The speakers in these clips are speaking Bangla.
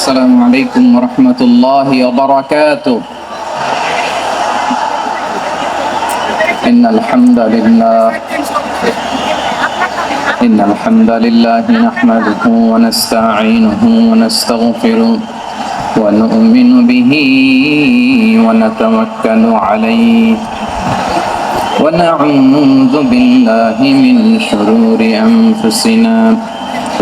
السلام عليكم ورحمة الله وبركاته. إن الحمد لله نحمده ونستعينه ونستغفره ونؤمن به ونتوكل عليه ونعوذ بالله من شرور أنفسنا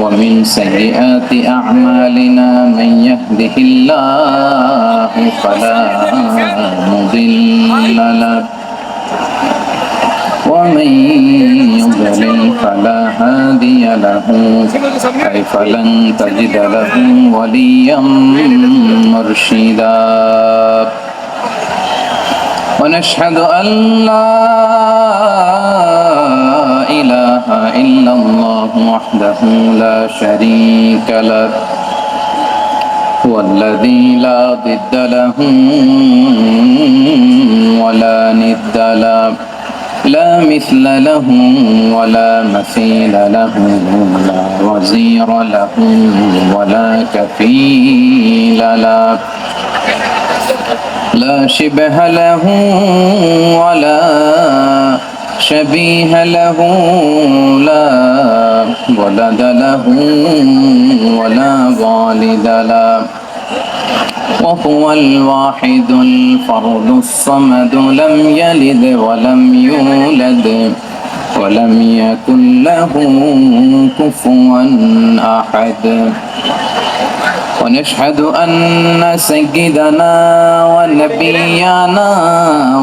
ومن سيئات أعمالنا. من يهده الله فلا مضل له ومن يضلل فلا هادي له فلن تجد له وليا مرشدا. ونشهد أن لا إله إلا الله وحده لا شريك له هو الذي لا ضد له ولا ند له لا مثل له ولا مثيل له لا وزير له ولا كفيل له لا شبه له ولا شبيه له لا ولد له ولا والد له وهو الواحد الفرد الصمد لم يلد ولم يولد ولم يكن له كفوا أحد. ونشهد أن سيدنا ونبينا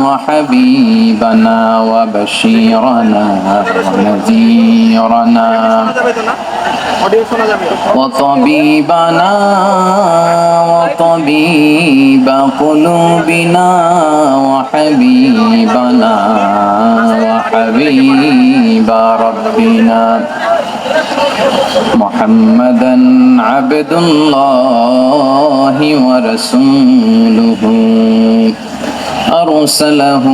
وحبيبنا وبشيرنا ونذيرنا وطبيبنا وطبيب قلوبنا وحبيبنا وحبيب ربنا محمدا عبد الله ورسوله أرسله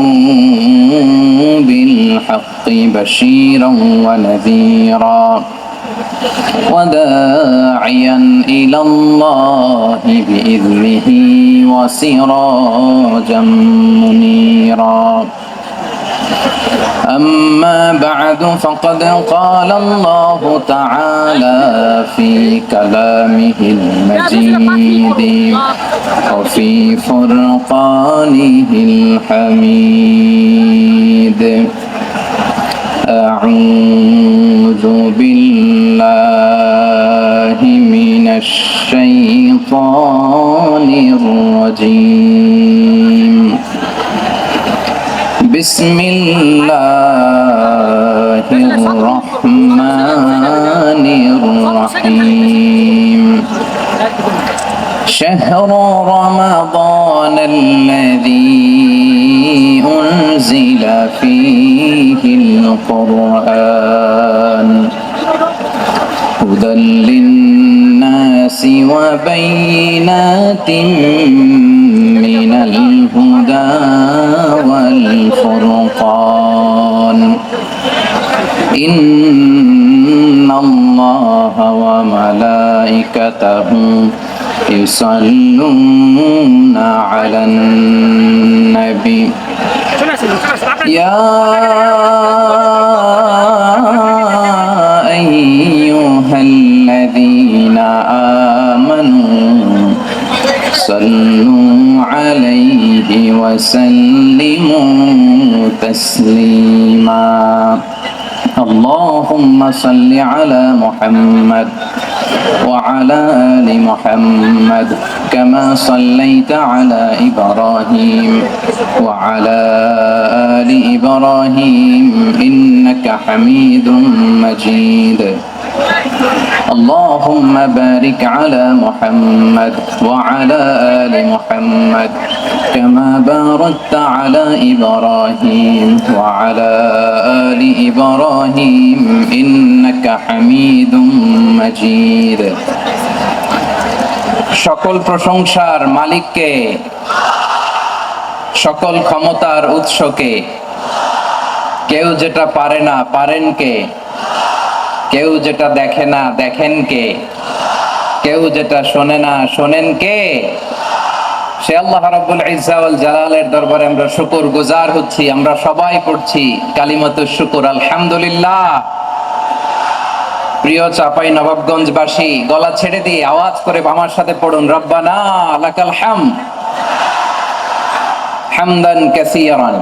بالحق بشيرا ونذيرا وداعيا إلى الله بإذنه وسراجا منيرا. أما بعد فقد قال الله تعالى في كلامه المجيد وفي فرقانه الحميد. أعوذ بالله من الشيطان الرجيم. بسم الله الرحمن الرحيم. شهر رمضان الذي أنزل فيه القرآن هدى للناس وبينات من الهدى والفرقان. إن الله وملائكته يصلون على النبي يا أيها الذين آمنوا صلوا عليه وسلموا تسليما. اللهم صل على محمد وعلى آل محمد كما صليت على إبراهيم وعلى آل إبراهيم إنك حميد مجيد. اللهم بارك على محمد وعلى آل محمد كما باركت على إبراهيم وعلى آل إبراهيم إنك حميد مجيد. সকল প্রশংসার মালিককে, সকল ক্ষমতার উৎসকে। কেউ যেটা পারে না পারেন কে, কেউ যেটা দেখে না দেখেন কে, কেউ যেটা শোনে না, শোনেন কে? সে আল্লাহ রাব্বুল ইজ্জা ওয়াল জালালের দরবারে আমরা শুকর গুজার হচ্ছি। আমরা সবাই পড়ছি কালিমাতুশ শুকর, আলহামদুলিল্লাহ। প্রিয় চাপাই নবাবগঞ্জবাসী, গলা ছেড়ে দিয়ে আওয়াজ করে আমার সাথে পড়ুন, রব্বানা লাকাল হামদ হামদান কাসীরান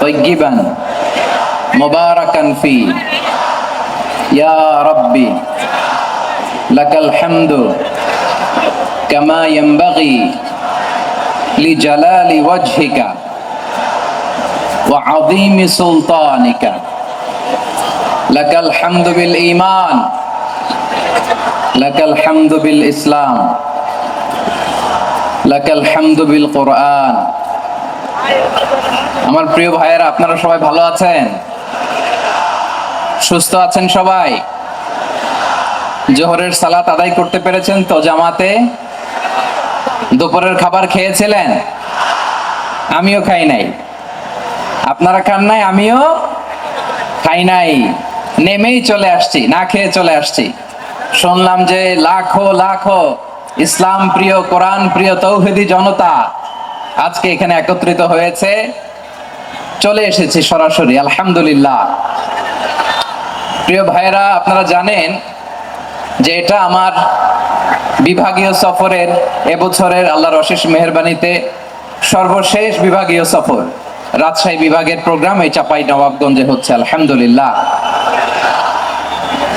তাইয়্যিবান মুবারাকান ফি ইয়া রাব্বি লাকাল হামদু কামা ইয়ানবাগি লিজালালি ওয়াজহিকা ওয়া আযীমি সুলতানিকা লাকাল হামদু বিল ঈমান লাকাল হামদু বিল ইসলাম লাকাল হামদু বিল কোরআন। আমার প্রিয় ভাইয়েরা, আপনারা সবাই ভালো আছেন? সুস্থ আছেন সবাই? জোহরের সালাত আদায় করতে পেরেছেন তো জামাতে? দুপুরের খাবার খেয়েছিলেন? আমিও খাই নাই। আপনারা খান নাই, আমিও খাই নাই। নেমেই চলে আসছি, না খেয়ে চলে আসছি। শুনলাম যে লাখো লাখো ইসলাম প্রিয়, কোরআন প্রিয় তৌহিদি জনতা আজকে এখানে একত্রিত হয়েছে। চলে এসেছি সরাসরি, আলহামদুলিল্লাহ। প্রিয় ভাইয়েরা, আপনারা জানেন যে এটা আমার বিভাগীয় সফরের, এবছরের আল্লাহর অশেষ মেহেরবানিতে সর্বশেষ বিভাগীয় সফর। রাজশাহী বিভাগের প্রোগ্রাম এই চাপাই নবাবগঞ্জে হচ্ছে, আলহামদুলিল্লাহ।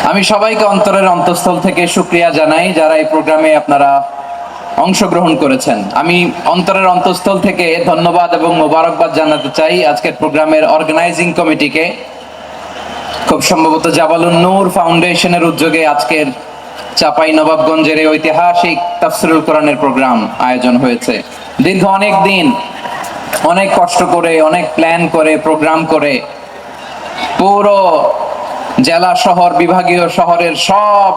আমি সবাইকে অন্তরের অন্তঃস্থল থেকে শুকরিয়া জানাই যারা এই প্রোগ্রামে আপনারা অংশগ্রহণ করেছেন। আমি অন্তরের অন্তঃস্থল থেকে ধন্যবাদ এবং মোবারকবাদ জানাতে চাই আজকের প্রোগ্রামের অর্গানাইজিং কমিটিকে। খুব সম্ভবত জাবালুন নূর ফাউন্ডেশনের উদ্যোগে আজকের চাপাই নবাবগঞ্জের এই ঐতিহাসিক তাফসীরুল কোরআনের প্রোগ্রাম আয়োজন হয়েছে। দীর্ঘ অনেক দিন, অনেক কষ্ট করে, অনেক প্ল্যান করে, প্রোগ্রাম করে পুরো জেলা শহর, বিভাগীয় শহরের সব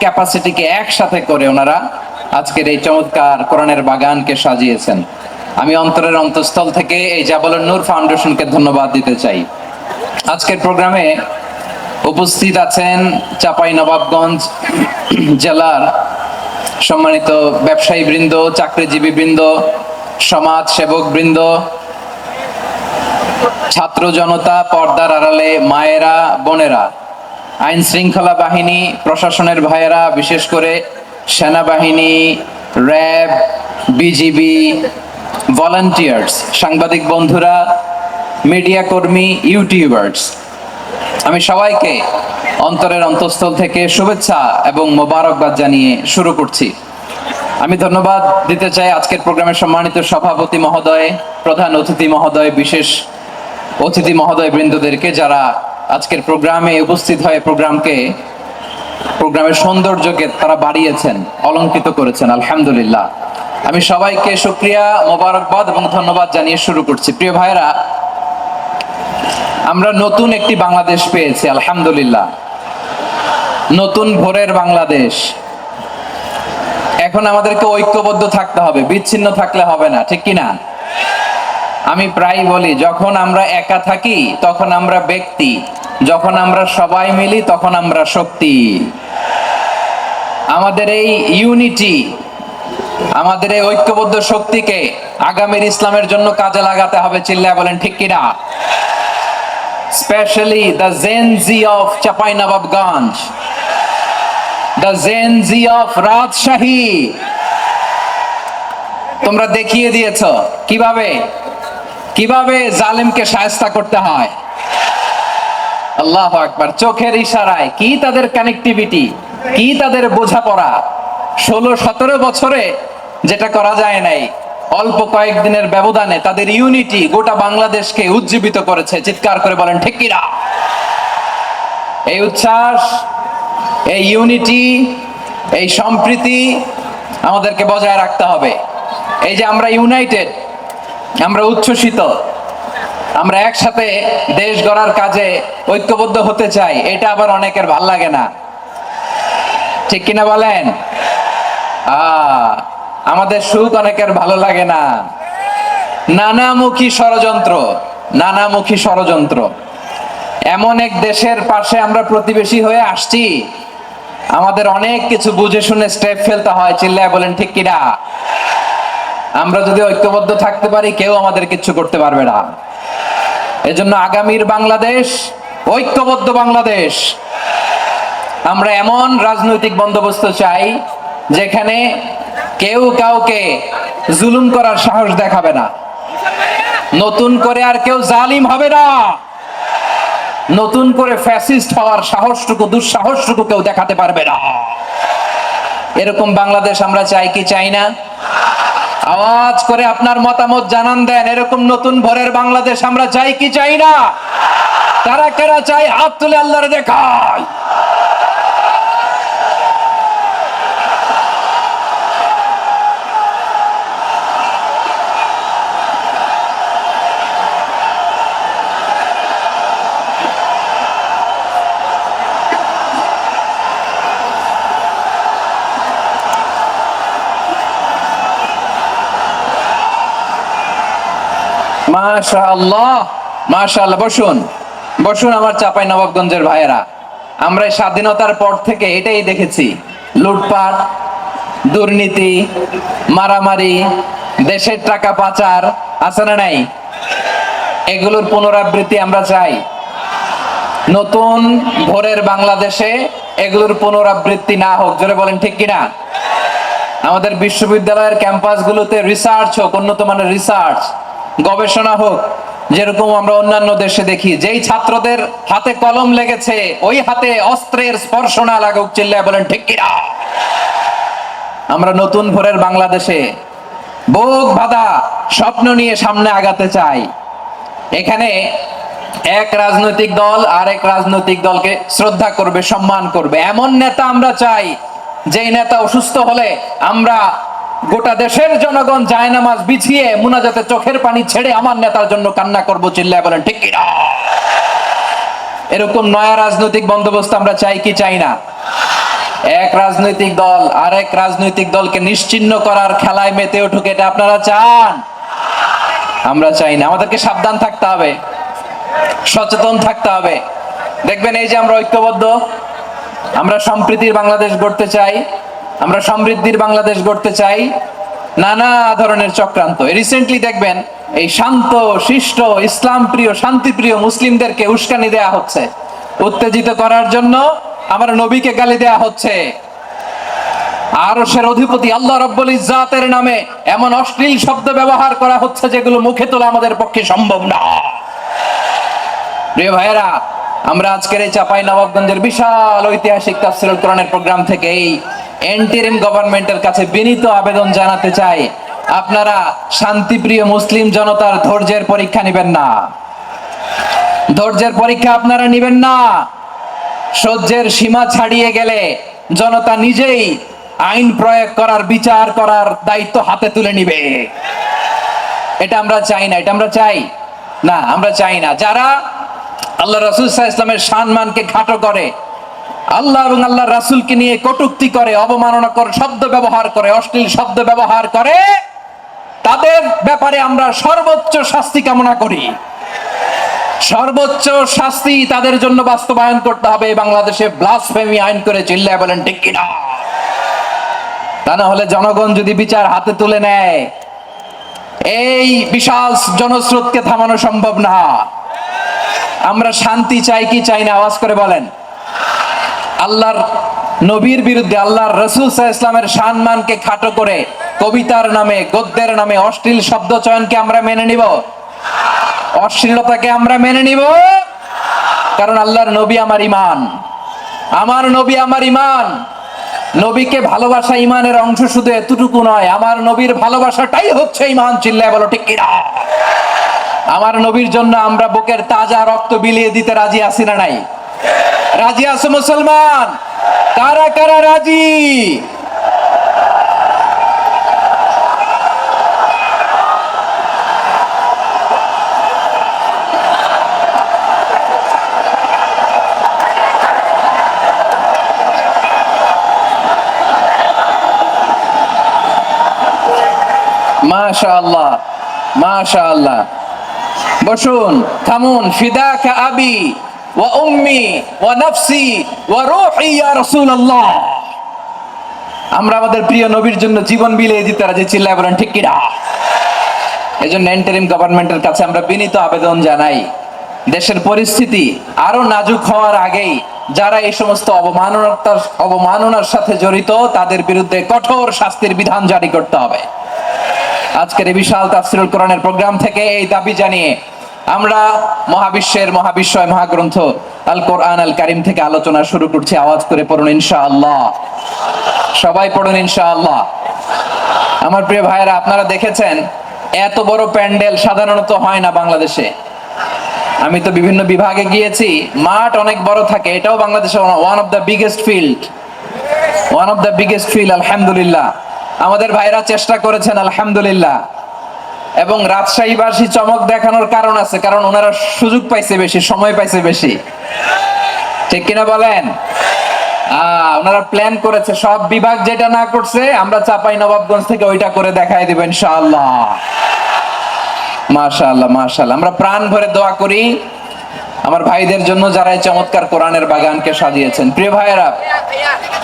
ক্যাপাসিটিকে একসাথে করে ওনারা আজকের এই চমৎকার কোরআনের বাগানকে সাজিয়েছেন। আমি অন্তরের অন্তঃস্থল থেকে এই জাবালুন নূর ফাউন্ডেশনকে ধন্যবাদ দিতে চাই। আজকের প্রোগ্রামে উপস্থিত আছেন চাপাই নবাবগঞ্জ জেলার সম্মানিত ব্যবসায়ী বৃন্দ, চাকরিজীবী বৃন্দ, সমাজ সেবক বৃন্দ, ছাত্র জনতা, পর্দার আড়ালে মায়েরা, বোনেরা, আইন শৃঙ্খলা বাহিনী, প্রশাসনের ভাইয়েরা, বিশেষ করে সেনাবাহিনী, র্যাব, বিজিবি, ভলান্টিয়ার্স, সাংবাদিক বন্ধুরা, মিডিয়া কর্মী, ইউটিউবার্স, আমি সবাইকে অন্তরের অন্তঃস্থল থেকে শুভেচ্ছা এবং মোবারকবাদ জানিয়ে শুরু করছি। আমি ধন্যবাদ দিতে চাই আজকের প্রোগ্রামের সম্মানিত সভাপতি মহোদয়, প্রধান অতিথি মহোদয়, বিশেষ অতিথি মহোদয় বৃন্দদেরকে যারা আজকের প্রোগ্রামে উপস্থিত হয়ে প্রোগ্রামের সৌন্দর্যকে তারা বাড়িয়েছেন, অলংকৃত করেছেন, আলহামদুলিল্লাহ। আমি সবাইকে শুকরিয়া, মোবারকবাদ এবং ধন্যবাদ জানিয়ে শুরু করছি। প্রিয় ভাইরা, আমরা নতুন একটি বাংলাদেশ পেয়েছি, আলহামদুলিল্লাহ। নতুন ভোরের বাংলাদেশ। এখন আমাদেরকে ঐক্যবদ্ধ থাকতে হবে, বিচ্ছিন্ন থাকলে হবে না, ঠিক কিনা? আমি প্রায় বলি, যখন আমরা একা থাকি তখন আমরা ব্যক্তি, যখন আমরা সবাই মিলি তখন আমরা শক্তি। আমাদের এই ইউনিটি, আমাদের এই ঐক্যবদ্ধ শক্তিকে আগামীর ইসলামের জন্য কাজে লাগাতে হবে। চিল্লায় বলেন ঠিক কিনা? Especially the Gen Z of Chapainawabganj, the Gen Z of Rajshahi. তোমরা দেখিয়ে দিয়েছো কিভাবে জালিমকে শায়েস্তা করতে হয়। আল্লাহু আকবার। চোখের ইশারায় কি তাদের কানেক্টিভিটি, কি তাদের বোঝাপড়া। 16-17 বছরে যেটা করা যায় নাই, অল্প কয়েকদিনের ব্যবধানে তাদের ইউনিটি গোটা বাংলাদেশকে উজ্জীবিত করেছে। চিৎকার করে বলেন ঠিক কিনা? এই উচ্ছ্বাস, এই ইউনিটি, এই সম্প্রীতি আমাদেরকে বজায় রাখতে হবে। এই যে আমরা ইউনাইটেড, আমরা উচ্ছ্বসিত, আমরা একসাথে দেশ গড়ার কাজে ঐক্যবদ্ধ হতে চাই, এটা আবার অনেকের ভাল লাগে না, ঠিক কিনা বলেন? আমাদের সুখ অনেকের ভালো লাগে না। নানামুখী ষড়যন্ত্র। এমন এক দেশের পাশে আমরা প্রতিবেশী হয়ে আসছি আমাদের অনেক কিছু বুঝে শুনে স্টেপ ফেলতে হয়, চিল্লায় বলেন ঠিক কিনা? আমরা যদি ঐক্যবদ্ধ থাকতে পারি কেউ আমাদের কিচ্ছু করতে পারবে না। এজন্য আগামীর বাংলাদেশ ঐক্যবদ্ধ বাংলাদেশ। আমরা এমন রাজনৈতিক বন্দোবস্ত চাই যেখানে কেউ কাউকে জুলুম করার সাহস দেখাবে না, নতুন করে আর কেউ জালিম হবে না, নতুন করে ফ্যাসিস্ট হওয়ার সাহসটুকু দুঃসাহসটুকু কেউ দেখাতে পারবে না। এরকম বাংলাদেশ আমরা চাই কি চাই না? আওয়াজ করে আপনার মতামত জানান দেন। এরকম নতুন ভোরের বাংলাদেশ আমরা চাই কি চাই না? কারা কারা চাই হাত তুলে আল্লাহরে দেখায়। মাশাআল্লাহ, মাশাআল্লাহ। বসুন বসুন আমার চাঁপাই নবাবগঞ্জের ভাইয়েরা। আমরা স্বাধীনতার পর থেকে এটাই দেখেছি, লুটপাট, দুর্নীতি, মারামারি, দেশের টাকা পাচার আছে না নাই? এগুলোর পুনরাবৃত্তি আমরা চাই। নতুন ভোরের বাংলাদেশে এগুলোর পুনরাবৃত্তি না হোক। জোরে বলেন ঠিক কিনা? আমাদের বিশ্ববিদ্যালয়ের ক্যাম্পাসগুলোতে রিসার্চ হোক, উন্নত মানের রিসার্চ, গবেষণা হোক, যেরকম আমরা অন্যান্য দেশে দেখি। যেই ছাত্রদের হাতে কলম লেগেছে ওই হাতে অস্ত্রের স্পর্শ না লাগুক। চিল্লায় বলেন ঠিক কিনা? আমরা নতুন ভোরের বাংলাদেশে বুক বাঁধা স্বপ্ন নিয়ে সামনে আগাতে চাই। এখানে এক রাজনৈতিক দল আরেক রাজনৈতিক দলকে শ্রদ্ধা করবে, সম্মান করবে, এমন নেতা আমরা চাই যেই নেতা অসুস্থ হলে আমরা গোটা দেশের জনগণ জায়নামাজ বিছিয়ে মুনাজাতে চোখের পানি ছেড়ে আমার নেতার জন্য কান্না করবো। চিল্লায় বলেন ঠিক কিনা? এরকম নয়া রাজনৈতিক বন্দোবস্ত আমরা চাই কি চাই না? এক রাজনৈতিক দল আরেক রাজনৈতিক দলকে নিশ্চিহ্ন করার খেলায় মেতে উঠুক, এটা আপনারা চান? আমরা চাই না। আমাদেরকে সাবধান থাকতে হবে, সচেতন থাকতে হবে। দেখবেন এই যে আমরা ঐক্যবদ্ধ, আমরা সম্প্রীতির বাংলাদেশ গড়তে চাই, আমরা সমৃদ্ধির বাংলাদেশ গড়তে চাই। নানা ধরনের চক্রান্ত, রিসেন্টলি দেখবেন এই শান্ত শিষ্ট ইসলাম প্রিয় শান্তিপ্রিয় মুসলিমদেরকে উস্কানি দেয়া হচ্ছে, উত্তেজিত করার জন্য আমার নবীকে গালি দেয়া হচ্ছে। আরশের অধিপতি আল্লাহ রাব্বুল ইজ্জাতের নামে এমন অশ্লীল শব্দ ব্যবহার করা হচ্ছে যেগুলো মুখে তোলা আমাদের পক্ষে সম্ভব না। প্রিয় ভাইয়েরা, আমরা আজকের এই চাঁপাই নবাবগঞ্জের বিশাল ঐতিহাসিক তাফসীরুল কোরআনের প্রোগ্রাম থেকে এই এন্টিরিম গভর্নমেন্টের কাছে বিনীত আবেদন জানাতে চাই, আপনারা শান্তিপ্রিয় মুসলিম জনতার ধৈর্যের পরীক্ষা নেবেন না। ধৈর্যের পরীক্ষা আপনারা নেবেন না। সহ্যের সীমা ছাড়িয়ে গেলে জনতা নিজেই আইন প্রয়োগ করার, বিচার করার দায়িত্ব হাতে তুলে নিবে। এটা আমরা চাই না। এটা আমরা চাই না, আমরা চাই না। যারা আল্লাহ রাসূল সাল্লাল্লাহু আলাইহি ওয়াসাল্লামের সম্মানকে খাটো করে, আল্লাহ এবং আল্লাহ রাসূলকে নিয়ে কটূক্তি করে, অবমাননাকর শব্দ ব্যবহার করে, অশ্লীল শব্দ ব্যবহার করে, তাদের ব্যাপারে আমরা সর্বোচ্চ শাস্তি কামনা করি। সর্বোচ্চ শাস্তি তাদের জন্য বাস্তবায়ন করতে হবে। বাংলাদেশে ব্লাসফেমি আইন করে। চিল্লায় বলেন ঠিক কিনা? তা না হলে জনগণ যদি বিচার হাতে তুলে নেয়, এই বিশাল জনস্রোতকে থামানো সম্ভব না। আমরা শান্তি চাই কি চাই না? আওয়াজ করে বলেন। আল্লাহর নবীর বিরুদ্ধে, আল্লাহর রাসূল সাল্লাল্লাহু আলাইহি ওয়াসাল্লামের সম্মানকে খাটো করে কবিতার নামে, গদ্যের নামে অশ্লীল শব্দ চয়নকে আমরা মেনে নিব? অশ্লীলতাকে আমরা মেনে নিব? কারণ আল্লাহর নবী আমার ঈমান, আমার নবী আমার ঈমান। নবীকে ভালোবাসা ঈমানের অংশ শুধু এতটুকু নয়, আমার নবীর ভালোবাসাটাই হচ্ছে ঈমান। চিল্লায় বলো ঠিক কিনা? আমার নবীর জন্য আমরা বুকের তাজা রক্ত বিলিয়ে দিতে রাজি আছি না নাই? রাজি আছো মুসলমান? কারা কারা রাজি? মাশাআল্লাহ, মাশাআল্লাহ। বসুন, থামুন। ফিদাকা আবি ওয়া উম্মি ওয়া নাফসি ওয়া রূহি ইয়া রাসূলুল্লাহ। আমরা আমাদের প্রিয় নবীর জন্য জীবন বিলিয়ে দিতে রাজি, চিল্লায় বলেন ঠিক কিনা? এজন্য ইন্টারিম গভর্নমেন্টের কাছে আমরা বিনীত আবেদন জানাই, দেশের পরিস্থিতি আরো নাজুক হওয়ার আগেই যারা এই সমস্ত অবমাননার সাথে জড়িত তাদের বিরুদ্ধে কঠোর শাস্তির বিধান জারি করতে হবে। আজকের এই বিশাল তাফসীরুল কোরআনের প্রোগ্রাম থেকে এই দাবি জানিয়ে আমরা মহাবিশ্বের মহাবিশ্বয় মহাগ্রন্থ আল কোরআন আল কারীম থেকে আলোচনা শুরু করছি। আওয়াজ করে পড়ুন ইনশাআল্লাহ। সবাই পড়ুন ইনশাআল্লাহ। আমার প্রিয় ভাইরা, আপনারা দেখেছেন এত বড় প্যান্ডেল সাধারণত হয় না বাংলাদেশে। আমি তো বিভিন্ন বিভাগে গিয়েছি, মাঠ অনেক বড় থাকে। এটাও বাংলাদেশে one of the biggest field. আলহামদুলিল্লাহ, আমাদের ভাইরা চেষ্টা করেছেন আলহামদুলিল্লাহ। এবং রাজশাহীবাসী চমক দেখানোর কারণ আছে, কারণ ওনারা সুযোগ পাইছে বেশি, সময় পাইছে বেশি, ঠিক কিনা বলেন? ওনারা প্ল্যান করেছে, সব বিভাগ যেটা না করছে আমরা চাঁপাইনবাবগঞ্জ থেকে ওইটা করে দেখাই দিব ইনশাআল্লাহ। মাশাআল্লাহ মাশাআল্লাহ। আমরা প্রাণ ভরে দোয়া করি আমার ভাইদের জন্য যারা এই চমৎকার কোরআনের বাগানকে সাজিয়েছেন। প্রিয় ভাইয়েরা,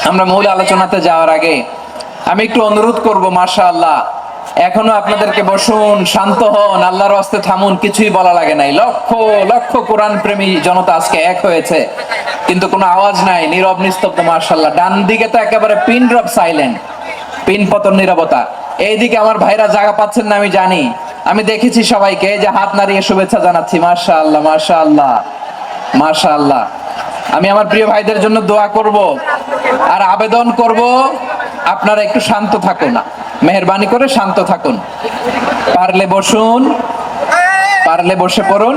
আমরা মূল আলোচনাতে যাওয়ার আগে আমি একটু অনুরোধ করব, মাশাআল্লাহ এখনো আপনাদেরকে বসুন, শান্ত হন, আল্লাহর রাস্তে থামুন, কিছুই বলা লাগে নাই। লক্ষ লক্ষ কোরআন প্রেমী জনতা আজকে এক হয়েছে, কিন্তু কোনো আওয়াজ নাই, নীরব নিস্তব্ধ। মাশাআল্লাহ, ডান দিকে তো একেবারে পিন ড্রপ সাইলেন্ট, পিন পতন নীরবতা। এইদিকে আমার ভাইরা জায়গা পাচ্ছেন না আমি জানি, আমি দেখেছি সবাইকে, যে হাত নাড়িয়ে শুভেচ্ছা জানাচ্ছি। মাশাআল্লাহ মাশাআল্লাহ মাশাআল্লাহ। আমি আমার প্রিয় ভাইদের জন্য দোয়া করব আর আবেদন করব, আপনারা একটু শান্ত থাকুন, মেহেরবানি করে শান্ত থাকুন। পারলে বসুন, পারলে বসে পড়ুন,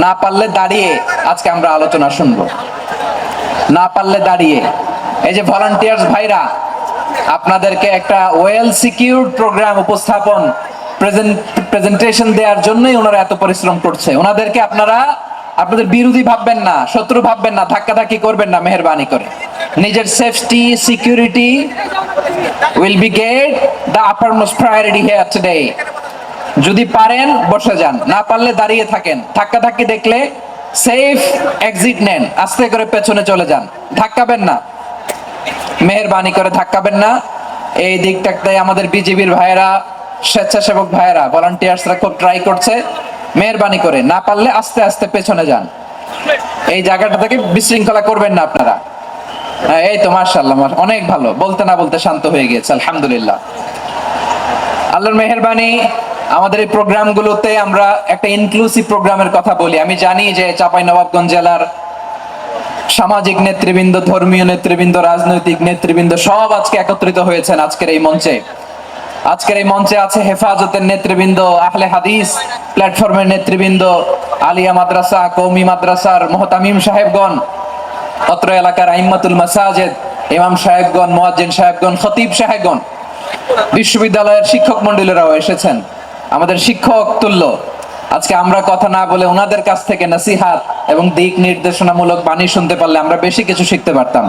না পারলে দাঁড়িয়ে আজকে আমরা আলোচনা শুনবো, না পারলে দাঁড়িয়ে। এই যে ভলান্টিয়ার্স ভাইরা, আপনাদেরকে একটা ওয়েল সিকিউরড প্রোগ্রাম উপস্থাপন প্রেজেন্টেশন দেওয়ার জন্যই ওনারা এত পরিশ্রম করছে। ওনাদেরকে আপনারা আপনাদের বিরোধী ভাববেন না, শত্রু ভাববেন না, ধাক্কাধাক্কি করবেন না, মেহেরবানি করে। নিজের safety security will be get the uppermost priority here today. যদি পারেন বসে যান, না পারলে দাঁড়িয়ে থাকেন। ধাক্কাধাক্কি দেখলে সেফ এক্সিট নেন, আস্তে করে পেছনে চলে যান, ধাক্কাবেন না, মেহেরবানি করে ধাক্কাবেন না। এই দিকটাতে আমাদের বিজিবির ভাইয়েরা, স্বেচ্ছাসেবক ভাইয়েরা, ভলান্টিয়ার্সরা খুব ট্রাই করছে। মেহেরবানি করে না পারলে আস্তে আস্তে পেছনে যান, এই জায়গাটা থেকে বিশৃঙ্খলা করবেন না আপনারা। এই তো মাশাআল্লাহ, অনেক ভালো, বলতে না বলতে শান্ত হয়ে গেছে, আলহামদুলিল্লাহ। আল্লাহর মেহেরবানি, আমাদের এই প্রোগ্রামগুলোতে আমরা একটা ইনক্লুসিভ প্রোগ্রামের কথা বলি। আমি জানি যে চাঁপাইনবাবগঞ্জ জেলার সামাজিক নেতৃবৃন্দ, ধর্মীয় নেতৃবৃন্দ, রাজনৈতিক নেতৃবৃন্দ সব আজকে একত্রিত হয়েছেন আজকের এই মঞ্চে। আজকের এই মঞ্চে আছে হেফাজতের নেতৃবৃন্দ, আহলে হাদিস প্ল্যাটফর্মের নেতৃবৃন্দ, আলিয়া মাদ্রাসা, কওমি মাদ্রাসার মুহতামিম সাহেবগণ, অত্র এলাকার আইম্মাতুল মাসাজিদ, ইমাম সাহেবগণ, মুয়াজ্জিন সাহেবগণ, খতিব সাহেবগণ, বিশ্ববিদ্যালয়ের শিক্ষক মণ্ডলীরাও এসেছেন, আমাদের শিক্ষক তুল্য। আজকে আমরা কথা না বলে ওনাদের কাছ থেকে নসিহাত এবং দিক নির্দেশনামূলক বাণী শুনতে পারলে আমরা বেশি কিছু শিখতে পারতাম।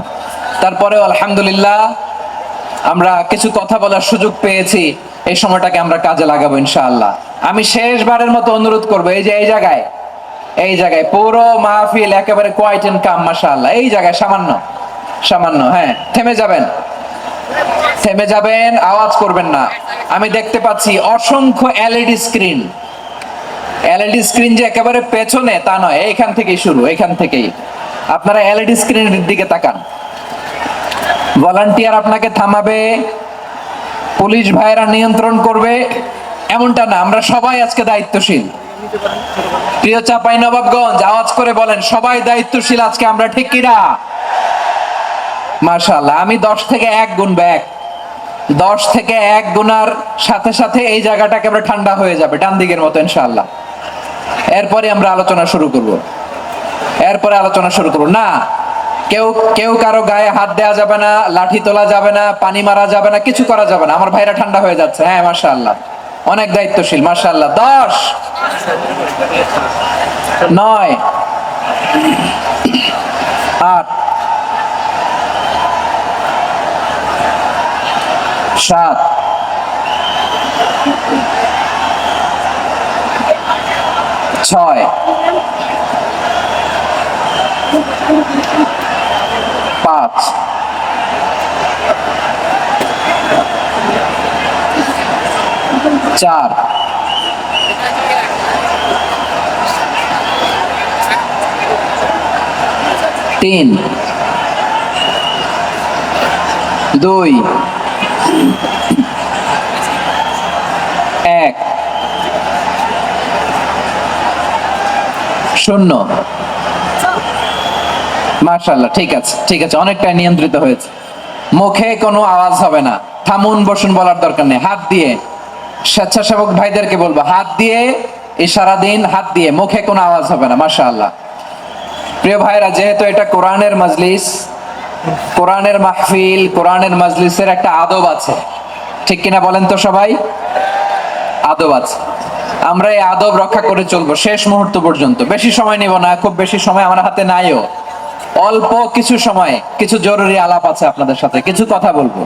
তারপরেও আলহামদুলিল্লাহ আমরা কিছু কথা বলার সুযোগ পেয়েছি, এই সময়টাকে আমরা কাজে লাগাবো ইনশাআল্লাহ। আমি শেষবারের মতো অনুরোধ করবো, এই যে এই জায়গায় পুরো মাহফিল একেবারে কোয়াইট এন্ড কাম, মাশাআল্লাহ। এই জায়গায় সামান্য হ্যাঁ, থেমে যাবেন, আওয়াজ করবেন না। আমি দেখতে পাচ্ছি অসংখ্য এলইডি স্ক্রিন, যে একেবারে পেছনে তা নয়, এইখান থেকেই শুরু, এইখান থেকেই আপনারা এলইডি স্ক্রিনের দিকে তাকান। ভলান্টিয়ার আপনাকে থামাবে, পুলিশ ভাইরা নিয়ন্ত্রণ করবে, এমনটা না। আমরা সবাই আজকে দায়িত্বশীল। প্রিয় চাঁপাইনবাবগঞ্জ, আওয়াজ করে বলেন সবাই দায়িত্বশীল আজকে আমরা, ঠিক কিনা? মাশাআল্লাহ। আমি 10 থেকে 1 গুনবো, 10 থেকে 1 গুনার সাথে সাথে এই জায়গাটা একেবারে ঠান্ডা হয়ে যাবে, ডান দিকের মতো ইনশাআল্লাহ। এরপরে আমরা আলোচনা শুরু করব। না, কেউ কারো গায়ে হাত দেওয়া যাবে না, লাঠি তোলা যাবে না, পানি মারা যাবে না, কিছু করা যাবে না। আমার ভাইরা ঠান্ডা হয়ে যাচ্ছে। হ্যাঁ মাশাআল্লাহ, অনেক দায়িত্বশীল, মাশাআল্লাহ। 10, 9, 8, 7, 6, 5, 4, 3, 2, 1, 0। মাশাআল্লাহ, ঠিক আছে, ঠিক আছে, অনেকটা নিয়ন্ত্রিত হয়েছে। মুখে কোনো আওয়াজ হবে না, থামুন বসুন বলার দরকার নেই। হাত দিয়ে, স্বেচ্ছাসেবক ভাইদেরকে বলবো, হাত দিয়ে ইশারা দিন, হাত দিয়ে, মুখে কোনো আওয়াজ হবে না। মাশাআল্লাহ। প্রিয় ভাইরা, যেহেতু এটা কোরআনের মজলিস, কোরআনের মাহফিল, কোরআনের মজলিসের একটা আদব আছে, ঠিক কিনা বলেন তো সবাই? আদব আছে, আমরা এই আদব রক্ষা করে চলবো শেষ মুহূর্ত পর্যন্ত। বেশি সময় নিব না, খুব বেশি সময় আমার হাতে নাইও। অল্প কিছু সময় কিছু জরুরি আলাপ আছে আপনাদের সাথে, কিছু কথা বলবো,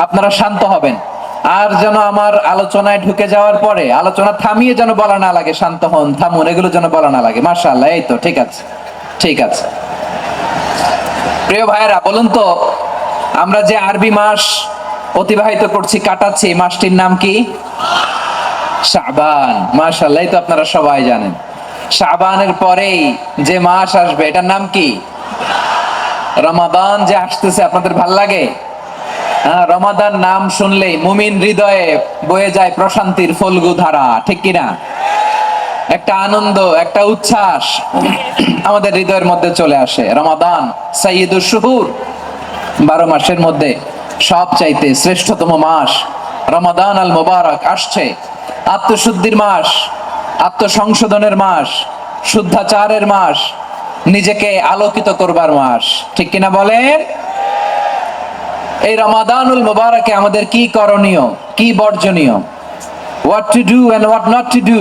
আপনারা শান্ত হবেন। আর যেন আমার আলোচনায় ঢুকে যাওয়ার পরে আলোচনা থামিয়ে যেন বলা না লাগে শান্ত হন, থামুন, এগুলো যেন বলা না লাগে। মাশাআল্লাহ, এই তো ঠিক আছে, ঠিক আছে। প্রিয় ভাইয়েরা, বলুন তো, আমরা যে আরবি মাস অতিবাহিত করছি, কাটাচ্ছি, মাসটির নাম কি? শাবান। মাশাআল্লাহ, এই তো আপনারা সবাই জানেন। শাবানের পরেই যে মাস আসবে এটার নাম কি? রমাদান যে আসতেছে, আপনাদের ভাল লাগে? হ্যাঁ, রমাদান নাম শুনলেই মুমিন হৃদয়ে বয়ে যায় প্রশান্তির ফল্গু ধারা, ঠিক কিনা? একটা আনন্দ, একটা উচ্ছ্বাস আমাদের হৃদয়ের মধ্যে চলে আসে। রমাদান সাইয়্যিদুশ শুহুর, 12 মাসের মধ্যে সবচাইতে শ্রেষ্ঠতম মাস রমাদান আল মুবারক আসছে। আত্মশুদ্ধির মাস, আত্মসংশোধনের মাস, শুদ্ধাচারের মাস, নিজেকে আলোকিত করবার মাস, ঠিক কিনা বলেন? এই রমাদানুল মুবারকে আমাদের কি করণীয়, কি বর্জনীয়, what to do and what not to do,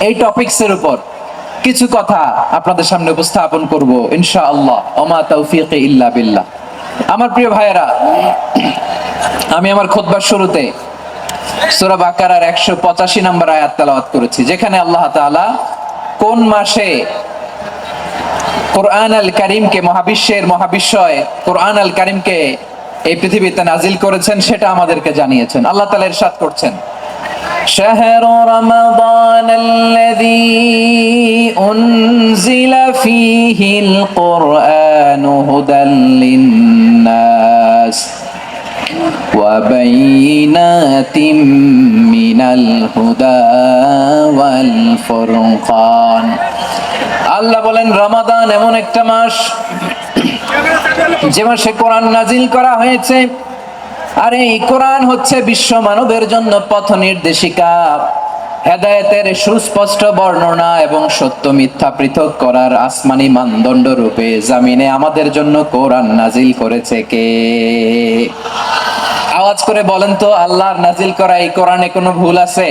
এই টপিকসের উপর কিছু কথা আপনাদের সামনে উপস্থাপন করব ইনশাআল্লাহ। ওমা তাওফীকি ইল্লা বিল্লাহ। আমার প্রিয় ভাইয়েরা, আমি আমার খুতবার শুরুতে সূরা বাকারার 185 নম্বর আয়াত তেলাওয়াত করেছি, যেখানে আল্লাহ তাআলা কোন মাসে কোরআন আল কারীমকে, মহাবিশ্বের মহাবিশ্বয় কোরআন আল কারীমকে এই পৃথিবীতে নাজিল করেছেন সেটা আমাদেরকে জানিয়েছেন। আল্লাহ তাআলা ইরশাদ করছেন, শাহরু রমাদান আল্লাযী উনজিলা ফীহিল কুরআনু হুদাল লিন-নাস ওয়া বাইনাতিম মিনাল হুদা ওয়াল ফুরকান। আল্লাহ বলেন, রমাদান এমন একটা মাস যে মাসে কোরআন নাজিল করা হয়েছে, আর এই কোরআন হচ্ছে বিশ্ব মানবের জন্য পথ নির্দেশিকা, হেদায়েতের সুস্পষ্ট বর্ণনা এবং সত্য মিথ্যা পৃথক করার আসমানি মানদণ্ড রূপে জামিনে আমাদের জন্য কোরআন নাজিল করেছে কে? আওয়াজ করে বলেন তো, আল্লাহর নাজিল করা এই কোরআনে কোনো ভুল আছে?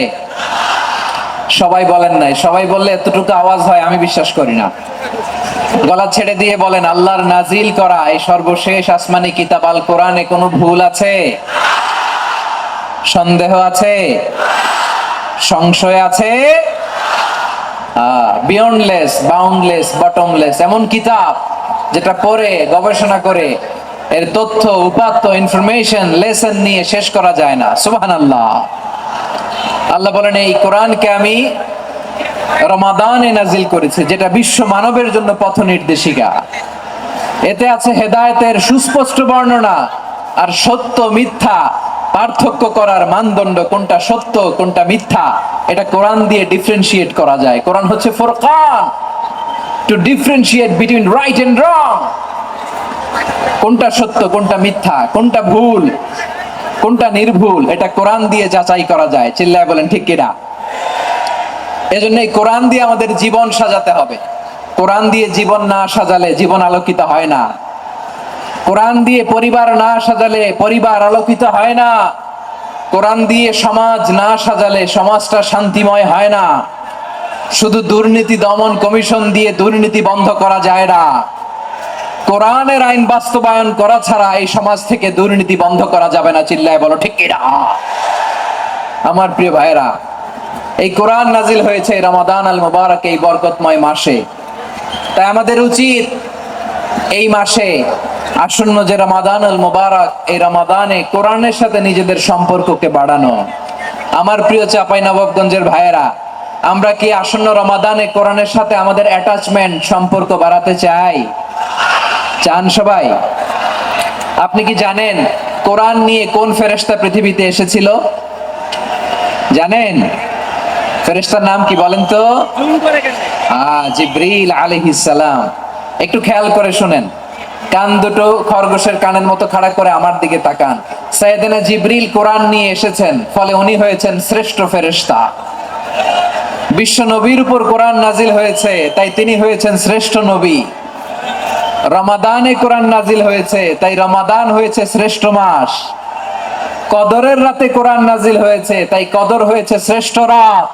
সবাই বলেন নাই। সবাই বললে এতটুকু আওয়াজ হয় আমি বিশ্বাস করি না। গলা ছেড়ে দিয়ে বলেন, আল্লাহর নাজিল করা এই সর্বশেষ আসমানি কিতাব আল কোরআনে কোনো ভুল আছে? সন্দেহ আছে? সংশয় আছে? বিয়ন্ডলেস, বাউন্ডলেস, বটমলেস এমন কিতাব যেটা পড়ে গবেষণা করে এর তথ্য, উপাত্ত, ইনফরমেশন, লেসন নিয়ে শেষ করা যায় না। সুবহানাল্লাহ। আল্লাহ বলেন, এই কোরআনকে আমি রমাদানে নাজিল করেছি, যেটা বিশ্ব মানবের জন্য পথ নির্দেশিকা। এতে আছে হেদায়েতের সুস্পষ্ট বর্ণনা আর সত্য মিথ্যা পার্থক্য করার মানদণ্ড, কোনটা সত্য কোনটা মিথ্যা এটা কোরআন দিয়ে ডিফারেন্সিয়েট করা যায়। কোরআন হচ্ছে ফুরকান, to differentiate between right and wrong. কোনটা সত্য, কোনটা মিথ্যা, কোনটা ভুল, কোনটা নির্ভুল, এটা কোরআন দিয়ে যাচাই করা যায়। চিল্লায় বলেন ঠিক কিনা? এজন্য এই কোরআন দিয়ে আমাদের জীবন সাজাতে হবে। কোরআন দিয়ে জীবন না সাজালে জীবন আলোকিত হয় না। কোরআন দিয়ে পরিবার না সাজালে পরিবার আলোকিত হয় না। কোরআন দিয়ে সমাজ না সাজালে সমাজটা শান্তিময় হয় না। শুধু দুর্নীতি দমন কমিশন দিয়ে দুর্নীতি বন্ধ করা যায় না। কোরআনের আইন বাস্তবায়ন করা ছাড়া এই সমাজ থেকে দুর্নীতি বন্ধ করা যাবে না। চিল্লায় বলো ঠিক কিনা? আমার প্রিয় ভাইরা, এই কোরআন নাজিল হয়েছে রমাদান আল মুবারক, এই বরকতময় মাসে। তাই আমাদের উচিত এই মাসে আসন্ন যে রমাদানুল মুবারক, এই রমাদানে কোরআনের সাথে নিজেদের সম্পর্ককে বাড়ানো। আমার প্রিয় চাঁপাইনবাবগঞ্জের ভাইয়েরা, আমরা কি আসন্ন রমাদানে কোরআনের সাথে আমাদের অ্যাটাচমেন্ট, সম্পর্ক বাড়াতে চাই? চান সবাই? আপনি কি জানেন কোরআন নিয়ে কোন ফেরেশতা পৃথিবীতে এসেছিল? জানেন ফেরেশতার নাম কি বলেন তো? জিবরিল আলাইহিস সালাম। একটু খেয়াল করে শুনেন, কান দুটো খরগোশের কানের মতো খাড়া করে আমার দিকে তাকান। সাইয়েদনা জিবরিল কোরআন নিয়ে এসেছেন, ফলে উনি হয়েছেন শ্রেষ্ঠ ফেরেশতা। বিশ্ব নবীর উপর কোরআন নাজিল হয়েছে, তাই তিনি হয়েছেন শ্রেষ্ঠ নবী। রমাদানে কোরআন নাজিল হয়েছে, তাই রমাদান হয়েছে শ্রেষ্ঠ মাস। কদরের রাতে কোরআন নাজিল হয়েছে, তাই কদর হয়েছে শ্রেষ্ঠ রাত।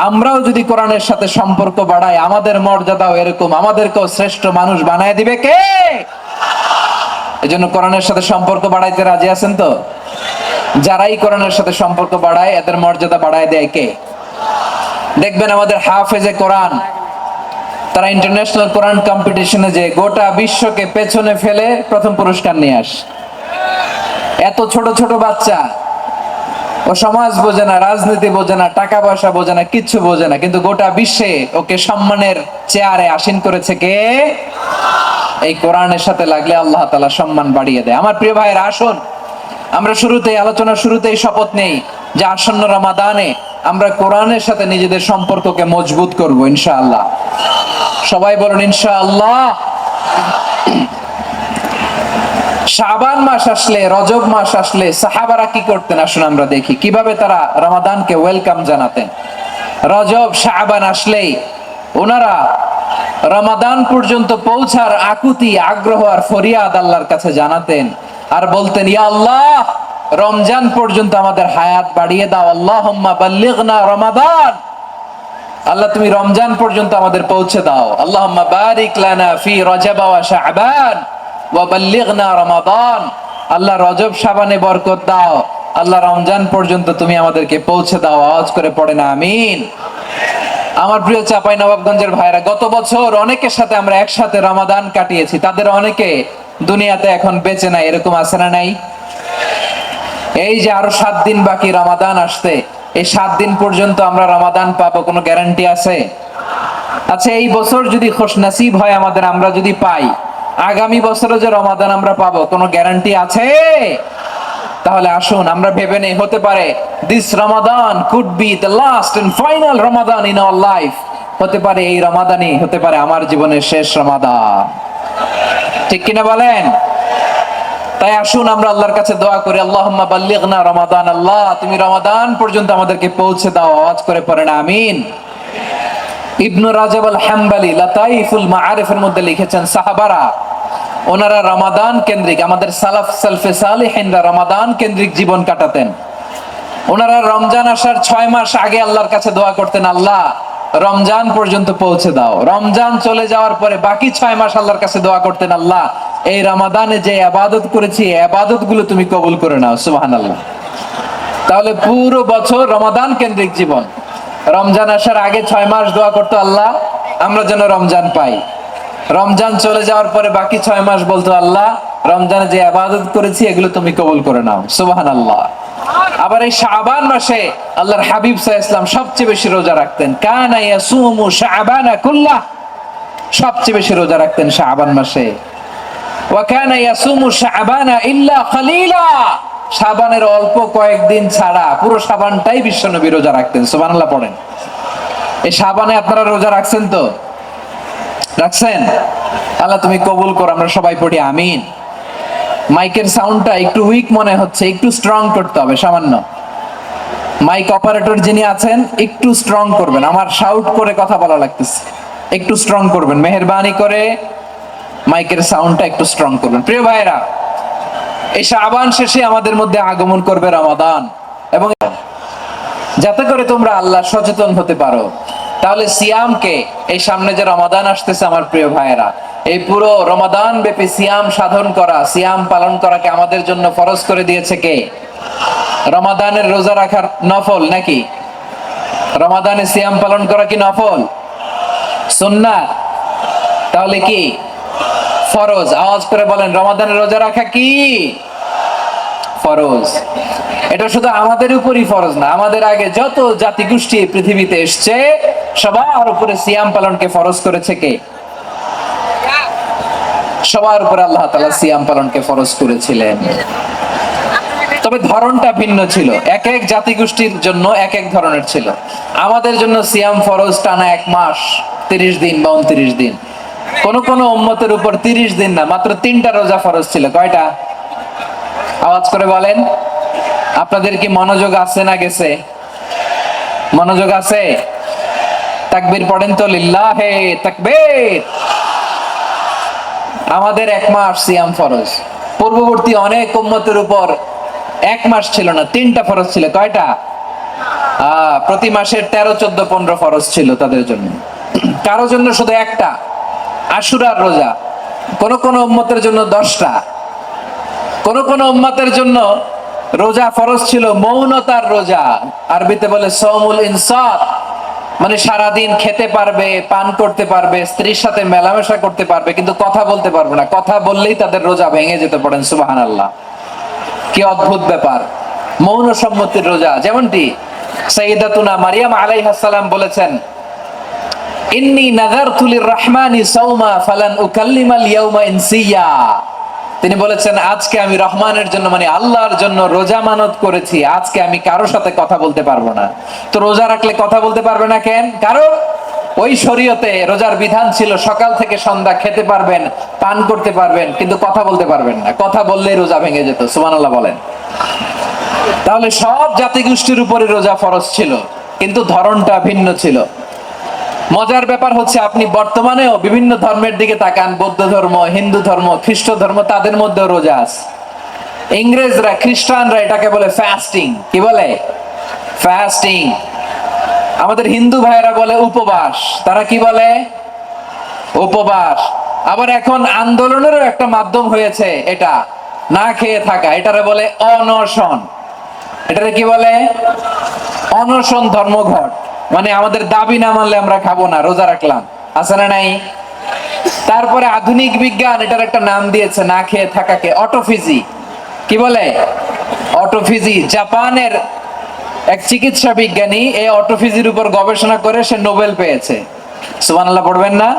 আমরাও যদি কোরআনের সাথে সম্পর্ক বাড়াই, আমাদের মর্যাদাও এরকম, আমাদেরকেও শ্রেষ্ঠ মানুষ বানায় দিবে কে? এজন্য কোরআনের সাথে সম্পর্ক বাড়াইতে রাজি আছেন তো? যারাই কোরআনের সাথে সম্পর্ক বাড়ায়, এদের মর্যাদা বাড়ায় দেয় কে? দেখবেন আমাদের হাফেজে কোরআন, তারা ইন্টারন্যাশনাল কোরআন কম্পিটিশনে যে গোটা বিশ্বকে পেছনে ফেলে প্রথম পুরস্কার নিয়ে আসে। এত ছোট ছোট বাচ্চা, ও সমাজ বোঝে না, রাজনীতি বোঝে না, টাকা পয়সা বোঝে না, কিচ্ছু বোঝে না, কিন্তু গোটা বিশ্বে ওকে সম্মানের চেয়ারে আসীন করেছে কে? এই কোরআনের সাথে লাগলে আল্লাহ তাআলা সম্মান বাড়িয়ে দেয়। আমার প্রিয় ভাইয়েরা, আসুন আমরা আলোচনার শুরুতেই শপথ নেই যে আসন্ন রমাদানে আমরা কোরআনের সাথে নিজেদের সম্পর্ককে মজবুত করব ইনশাআল্লাহ। সবাই বলুন ইনশাআল্লাহ। শাবান মাস আসলে, রজব মাস আসলে সাহাবারা কি করতেন? আসুন আমরা দেখি কিভাবে তারা রমাদানকে ওয়েলকাম জানাতেন। রজব শাবান আসলেই ওনারা রমাদান পর্যন্ত পৌঁছার আকুতি, আগ্রহ আর ফরিয়াদ আল্লাহর কাছে জানাতেন আর বলতেন, ইয়া আল্লাহ, রমজান পর্যন্ত আমাদের হায়াত বাড়িয়ে দাও। আল্লাহুম্মা বাল্লিগনা রমাদান, আল্লাহ তুমি রমজান পর্যন্ত আমাদের পৌঁছে দাও। আল্লাহুম্মা বারিক লানা ফি রজব ওয়া শাবান ওয়া বাল্লিগনা রমাদান, আল্লাহ রজব শাবানে বরকত দাও, আল্লাহ রমজান পর্যন্ত তুমি আমাদেরকে পৌঁছে দাও। আওয়াজ করে পড়েন আমিন। আমার প্রিয় চাঁপাইনবাবগঞ্জের ভাইরা, গত বছর অনেকের সাথে আমরা একসাথে রমাদান কাটিয়েছি, তাদের অনেকে দুনিয়াতে এখন বেঁচে নাই, এরকম আছে না নাই? এই যে আরো 7 দিন বাকি রমাদান আসতে, এই 7 দিন পর্যন্ত আমরা রমাদান পাবো, কোনো গ্যারান্টি আছে? আচ্ছা, এই বছর যদি খুশনসিব হয় আমাদের, আমরা যদি পাই, আগামী বছরে যে রমাদান আমরা পাবো, কোনো গ্যারান্টি আছে? তাহলে আসুন আমরা ভেবে নেই, হতে পারে this Ramadan could be the last and final Ramadan in our life. হতে পারে এই রমাদানই হতে পারে আমার জীবনের শেষ রমাদান। ঠিক কিনা বলেন? তাই আসুন আমরা আল্লাহর কাছে দোয়া করি, আল্লাহুম্মা বাল্লিগনা রমাদান, আল্লাহ তুমি রমাদান পর্যন্ত আমাদেরকে পৌঁছে দাও। আওয়াজ করে পড়েন আমিন। ইবনু রাজব আল হাম্বলি লাতাইফুল মাআরিফের মধ্যে লিখেছেন, সাহাবারা ওনারা রমাদান কেন্দ্রিক, আমাদের সালফে সালিহিনরা রমাদান কেন্দ্রিক জীবন কাটাতেন। ওনারা রমজান আসার 6 মাস আগে আল্লাহর কাছে দোয়া করতেন, আল্লাহ রমজান পর্যন্ত পৌঁছে দাও। রমজান চলে যাওয়ার পরে বাকি 6 মাস আল্লাহর কাছে দোয়া করতেন, আল্লাহ এই রমাদানে যে ইবাদত করেছি, এই ইবাদত গুলো তুমি কবুল করে নাও। সুবহানাল্লাহ। তাহলে পুরো বছর রমাদান কেন্দ্রিক জীবন। রমজান আসার আগে 6 মাস দোয়া করতো, আল্লাহ আমরা যেন রমজান পাই। রমজান চলে যাওয়ার পরে বাকি 6 মাস বলতো, আল্লাহ রমজানে যে ইবাদত করেছি এগুলো তুমি কবুল করে নাও। সুবহানাল্লাহ। আবার এই শাবান মাসে আল্লাহর হাবিব সাল্লাল্লাহু আলাইহি ওয়াসাল্লাম সবচেয়ে বেশি রোজা রাখতেন। কানা ইয়াসুমু শাবানা কুল্লাহ, সবচেয়ে বেশি রোজা রাখতেন শাবান মাসে। ওয়া কানা ইয়াসুমু শাবানা ইল্লা কলিলা, শাবানের অল্প কয়েকদিন ছাড়া পুরো শাবানটাই বিশ্বনবী রোজা রাখতেন। সুবহানাল্লাহ পড়েন। এই শাবানে আপনারা রোজা রাখছেন তো? রাখছেন? আল্লাহ তুমি কবুল করো, আমরা সবাই পড়ি আমিন। মাইকের সাউন্ডটা একটু উইক মনে হচ্ছে, একটু স্ট্রং করতে হবে সামান্য। মাইক অপারেটর যিনি আছেন একটু স্ট্রং করবেন, আমার শাউট করে কথা বলা লাগতেছে, একটু স্ট্রং করবেন মেহেরবানি করে, মাইকের সাউন্ডটা একটু স্ট্রং করবেন। প্রিয় ভাইরা, এই শাবান শেষে আমাদের মধ্যে আগমন করবে রমাদান, এবং যাতে করে তোমরা আল্লাহ সচেতন হতে পারো। তাহলে সিয়ামকে, এই সামনে যে রমাদান আসতেছে আমার প্রিয় ভাইয়েরা, এই পুরো রমাদান ব্যাপী সিয়াম সাধন করা, সিয়াম পালন করাকে আমাদের জন্য ফরজ করে দিয়েছে কে? রমাদানের রোজা রাখার নফল নাকি? রমাদানে সিয়াম পালন করা কি নফল? সুন্নাত? তাহলে কি ফরজ। আওয়াজ করে বলেন, রমাদানের রোজা রাখা কি ফরজ? এটা শুধু আমাদের উপরই ফরজ না, আমাদের আগে যত জাতিগোষ্ঠী পৃথিবীতে এসছে সবার উপরে সিয়াম পালনকে ফরজ করেছে কে? সবার উপরে আল্লাহ তাআলা সিয়াম পালনকে ফরজ করেছিলেন। তবে ধরনটা ভিন্ন ছিল, এক এক জাতিগোষ্ঠীর জন্য এক এক ধরনের ছিল। আমাদের জন্য সিয়াম ফরজ টানা 1 মাস 30 দিন বা 29 দিন। কোন কোন উম্মতের উপর 30 দিন না, মাত্র 3টা রোজা ফরজ ছিল। কয়টা? আওয়াজ করে বলেন। আপনাদের কি মনোযোগ আছে না গেছে? মনোযোগ আছে? তাকবীর পড়েন তো, লিল্লাহে তাকবীর। আমাদের 1 মাস সিয়াম ফরজ। পূর্ববর্তী অনেক উম্মতের উপর 1 মাস ছিল না, 3টা ফরজ ছিল। কয়টা? প্রতি মাসের 13, 14, 15 ফরজ ছিল তাদের জন্য। কারো জন্য শুধু একটা, আশুরার রোজা। কোন কোন উম্মতের জন্য 10টা। কোন কোন উম্মতের জন্য রোজা ফরজ ছিল মৌনতার রোজা, আরবিতে বলে সওমুল ইনসাত, মানে সারাদিন খেতে পারবে, পান করতে পারবে, স্ত্রীর সাথে মেলামেশা করতে পারবে, কিন্তু কথা বলতে পারবে না। কথা বললেই তাদের রোজা ভেঙে যেতে। পড়েন সুবহানাল্লাহ। কি অদ্ভুত ব্যাপার! মৌন সম্মতির রোজা। যেমনটি সাইয়্যিদাতুনা মারিয়াম আলাইহিস সালাম বলেছেন, ইন্নী নাযারতু লির-রাহমানি সাওমা ফালান উকাল্লিমাল ইয়াওমা ইনসিয়া। তিনি বলেছেন, আজকে আমি রহমানের জন্য, মানে আল্লাহর জন্য রোজা মানত করেছি, আজকে আমি কারোর সাথে কথা বলতে পারবো না। তো রোজা রাখলে কথা বলতে পারবে না কেন? কারণ ওই শরীয়তে রোজার বিধান ছিল সকাল থেকে সন্ধ্যা খেতে পারবেন, পান করতে পারবেন, কিন্তু কথা বলতে পারবেন না। কথা বললেই রোজা ভেঙে যেত। সুবহানাল্লাহ বলেন। তাহলে সব জাতিগোষ্ঠীর উপরে রোজা ফরজ ছিল, কিন্তু ধরনটা ভিন্ন ছিল। মজার ব্যাপার হচ্ছে, আপনি বর্তমানেও বিভিন্ন ধর্মের দিকে তাকান, বৌদ্ধ ধর্ম, হিন্দু ধর্ম, খ্রিস্ট ধর্ম, তাদের মধ্যে রোজা আছে। ইংরেজরা, খ্রিস্টানরা এটাকে বলে ফাস্টিং। কি বলে? ফাস্টিং। আমাদের হিন্দু ভাইয়েরা বলে উপবাস। তারা কি বলে? উপবাস। আবার এখন আন্দোলনেরও একটা মাধ্যম হয়েছে এটা, না খেয়ে থাকা। এটারে বলে অনশন। এটারে কি বলে? অনশন ধর্মঘট। মানে আমাদের দাবি না মানলে আমরা খাবো না, রোজা রাখলাম। আছে না নাই? তারপরে আধুনিক বিজ্ঞান এটার একটা নাম দিয়েছে না খেয়ে থাকাকে, অটোফিজি। কি বলে? অটোফিজি। জাপানের এক চিকিৎসা বিজ্ঞানী এই অটোফিজির উপর গবেষণা করে সে নোবেল পেয়েছে। সুবহানাল্লাহ পড়বেন না?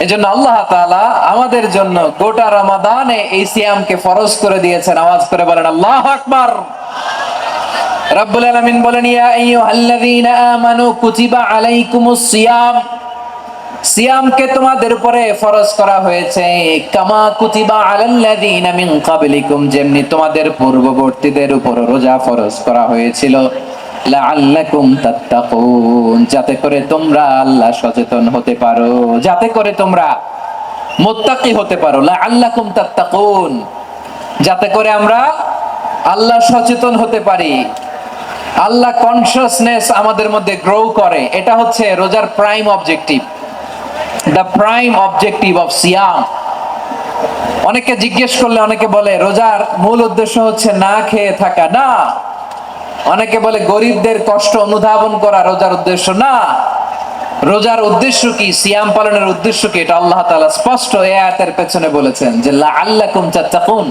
এজন্য আল্লাহ তাআলা আমাদের জন্য গোটা রমাদানে এই সিয়ামকে ফরজ করে দিয়েছেন। আওয়াজ করে বলেন আল্লাহু আকবার। রব্বুল আলামিন বলেন, ইয়া আইয়ুহাল্লাযীনা আমানু কুতিবা আলাইকুমুস সিয়াম। সিয়ামকে তোমাদের উপরে ফরজ করা হয়েছে, কামা কুতিবা আলাল্লাযীনা মিন ক্বাবলিকুম, যেমনি তোমাদের পূর্ববর্তীদের উপর রোজা ফরজ করা হয়েছিল, লাআল্লাকুম তাত্তাকুন, যাতে করে তোমরা আল্লাহ সচেতন হতে পারো, যাতে করে তোমরা মুত্তাকি হতে পারো। লাআল্লাকুম তাত্তাকুন, যাতে করে আমরা আল্লাহ সচেতন হতে পারি, আল্লাহ কনসিয়াসনেস আমাদের মধ্যে গ্রো করে। এটা হচ্ছে রোজার prime objective, the prime objective of সিয়াম। অনেকে জিজ্ঞেস করলে অনেকে বলে রোজার মূল উদ্দেশ্য হচ্ছে না খেয়ে থাকা। না। অনেকে বলে গরিবদের কষ্ট অনুধাবন করা রোজার উদ্দেশ্য। না। রোজার উদ্দেশ্য কি? সিয়াম পালনের উদ্দেশ্য কি? এটা আল্লাহ তাআলা স্পষ্ট এই আয়াতের পেছনে বলেছেন যে লাআল্লাকুম তাত্তাকুন,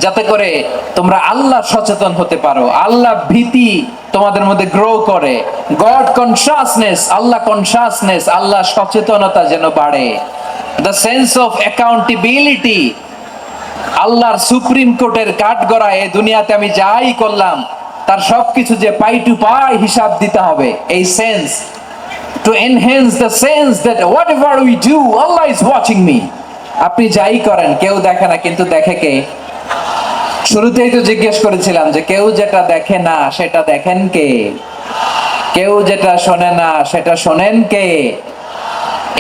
যাতে করে তোমরা আল্লাহ সচেতন হতে পারো, আল্লাহ ভীতি তোমাদের মধ্যে গ্রো করে, গড কনসিয়াসনেস, আল্লাহ কনসিয়াসনেস, আল্লাহ সচেতনতা যেন বাড়ে, দ্য সেন্স অফ অ্যাকাউন্টেবিলিটি। আল্লাহর সুপ্রিম কোর্টের কাঠগড়ায় এই দুনিয়াতে আমি যাই করলাম তার সবকিছু যে পাই টু পাই হিসাব দিতে হবে, এই sense, to enhance the sense that whatever we do Allah is watching me. আপনি যাই করেন কেউ দেখে না, কিন্তু দেখে কে? শুরুতেই তো জিজ্ঞেস করেছিলাম যে কেউ যেটা দেখে না সেটা দেখেন কে? কেউ যেটা শোনে না সেটা শোনেন কে?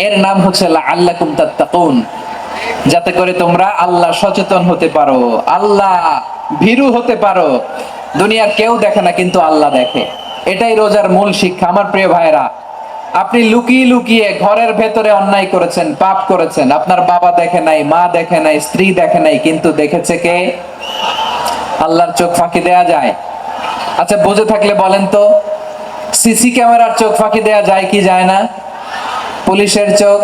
এর নাম হচ্ছে লাআল্লাকুম তাত্তাকুন, যাতে করে তোমরা আল্লাহ সচেতন হতে পারো, আল্লাহ ভীরু হতে পারো। দুনিয়ার কেউ দেখে না, কিন্তু আল্লাহ দেখে। এটাই রোজার মূল শিক্ষা। আমার প্রিয় ভাইরা, আপনি লুকিয়ে লুকিয়ে ঘরের ভেতরে অন্যায় করেছেন, পাপ করেছেন, আপনার বাবা দেখে নাই, মা দেখে নাই, স্ত্রী দেখে নাই, কিন্তু দেখেছে কে? আল্লাহর চোখ ফাঁকি দেয়া যায়? আচ্ছা, বুঝে থাকলে বলেন তো, সিসি ক্যামেরার চোখ ফাঁকি দেয়া যায় কি যায় না? পুলিশের চোখ,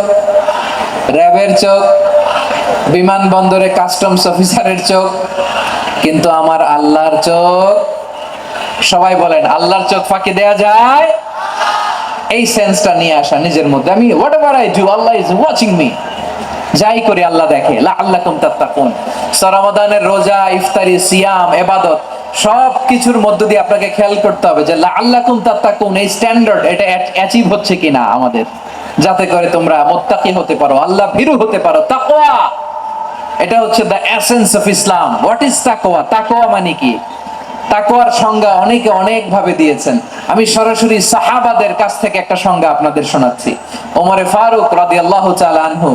র্যাবের চোখ, বিমানবন্দরে কাস্টমস অফিসারের চোখ, কিন্তু আমার আল্লাহর চোখ। সবাই বলেন, আল্লাহর চোখ ফাঁকি দেয়া যায়? এই সেন্সটা নিয়ে আসা নিজের মধ্যে, আমি what ever I do Allah is watching me. যাই করি আল্লাহ দেখে। লাআল্লাকুম তাত্তাকুন। রমাদানের রোজা, ইফতারি, সিয়াম, ইবাদত সব কিছুর মধ্য দিয়ে আপনাকে খেয়াল করতে হবে যে লাআল্লাকুম তাত্তাকুন এই স্ট্যান্ডার্ড এটা অ্যাচিভ হচ্ছে কিনা আমাদের, যাতে করে তোমরা মুত্তাকি হতে পারো, আল্লাহ ভীরু হতে পারো। তাকওয়া, এটা হচ্ছে the essence of Islam. What is তাকওয়া? তাকওয়া মানে কি? তাকওয়ার সংজ্ঞা অনেকে অনেক ভাবে দিয়েছেন। আমি সরাসরি সাহাবাদের কাছ থেকে একটা সংজ্ঞা আপনাদের শোনাচ্ছি। ওমরে ফারুক রাদিয়াল্লাহু তাআলা আনহু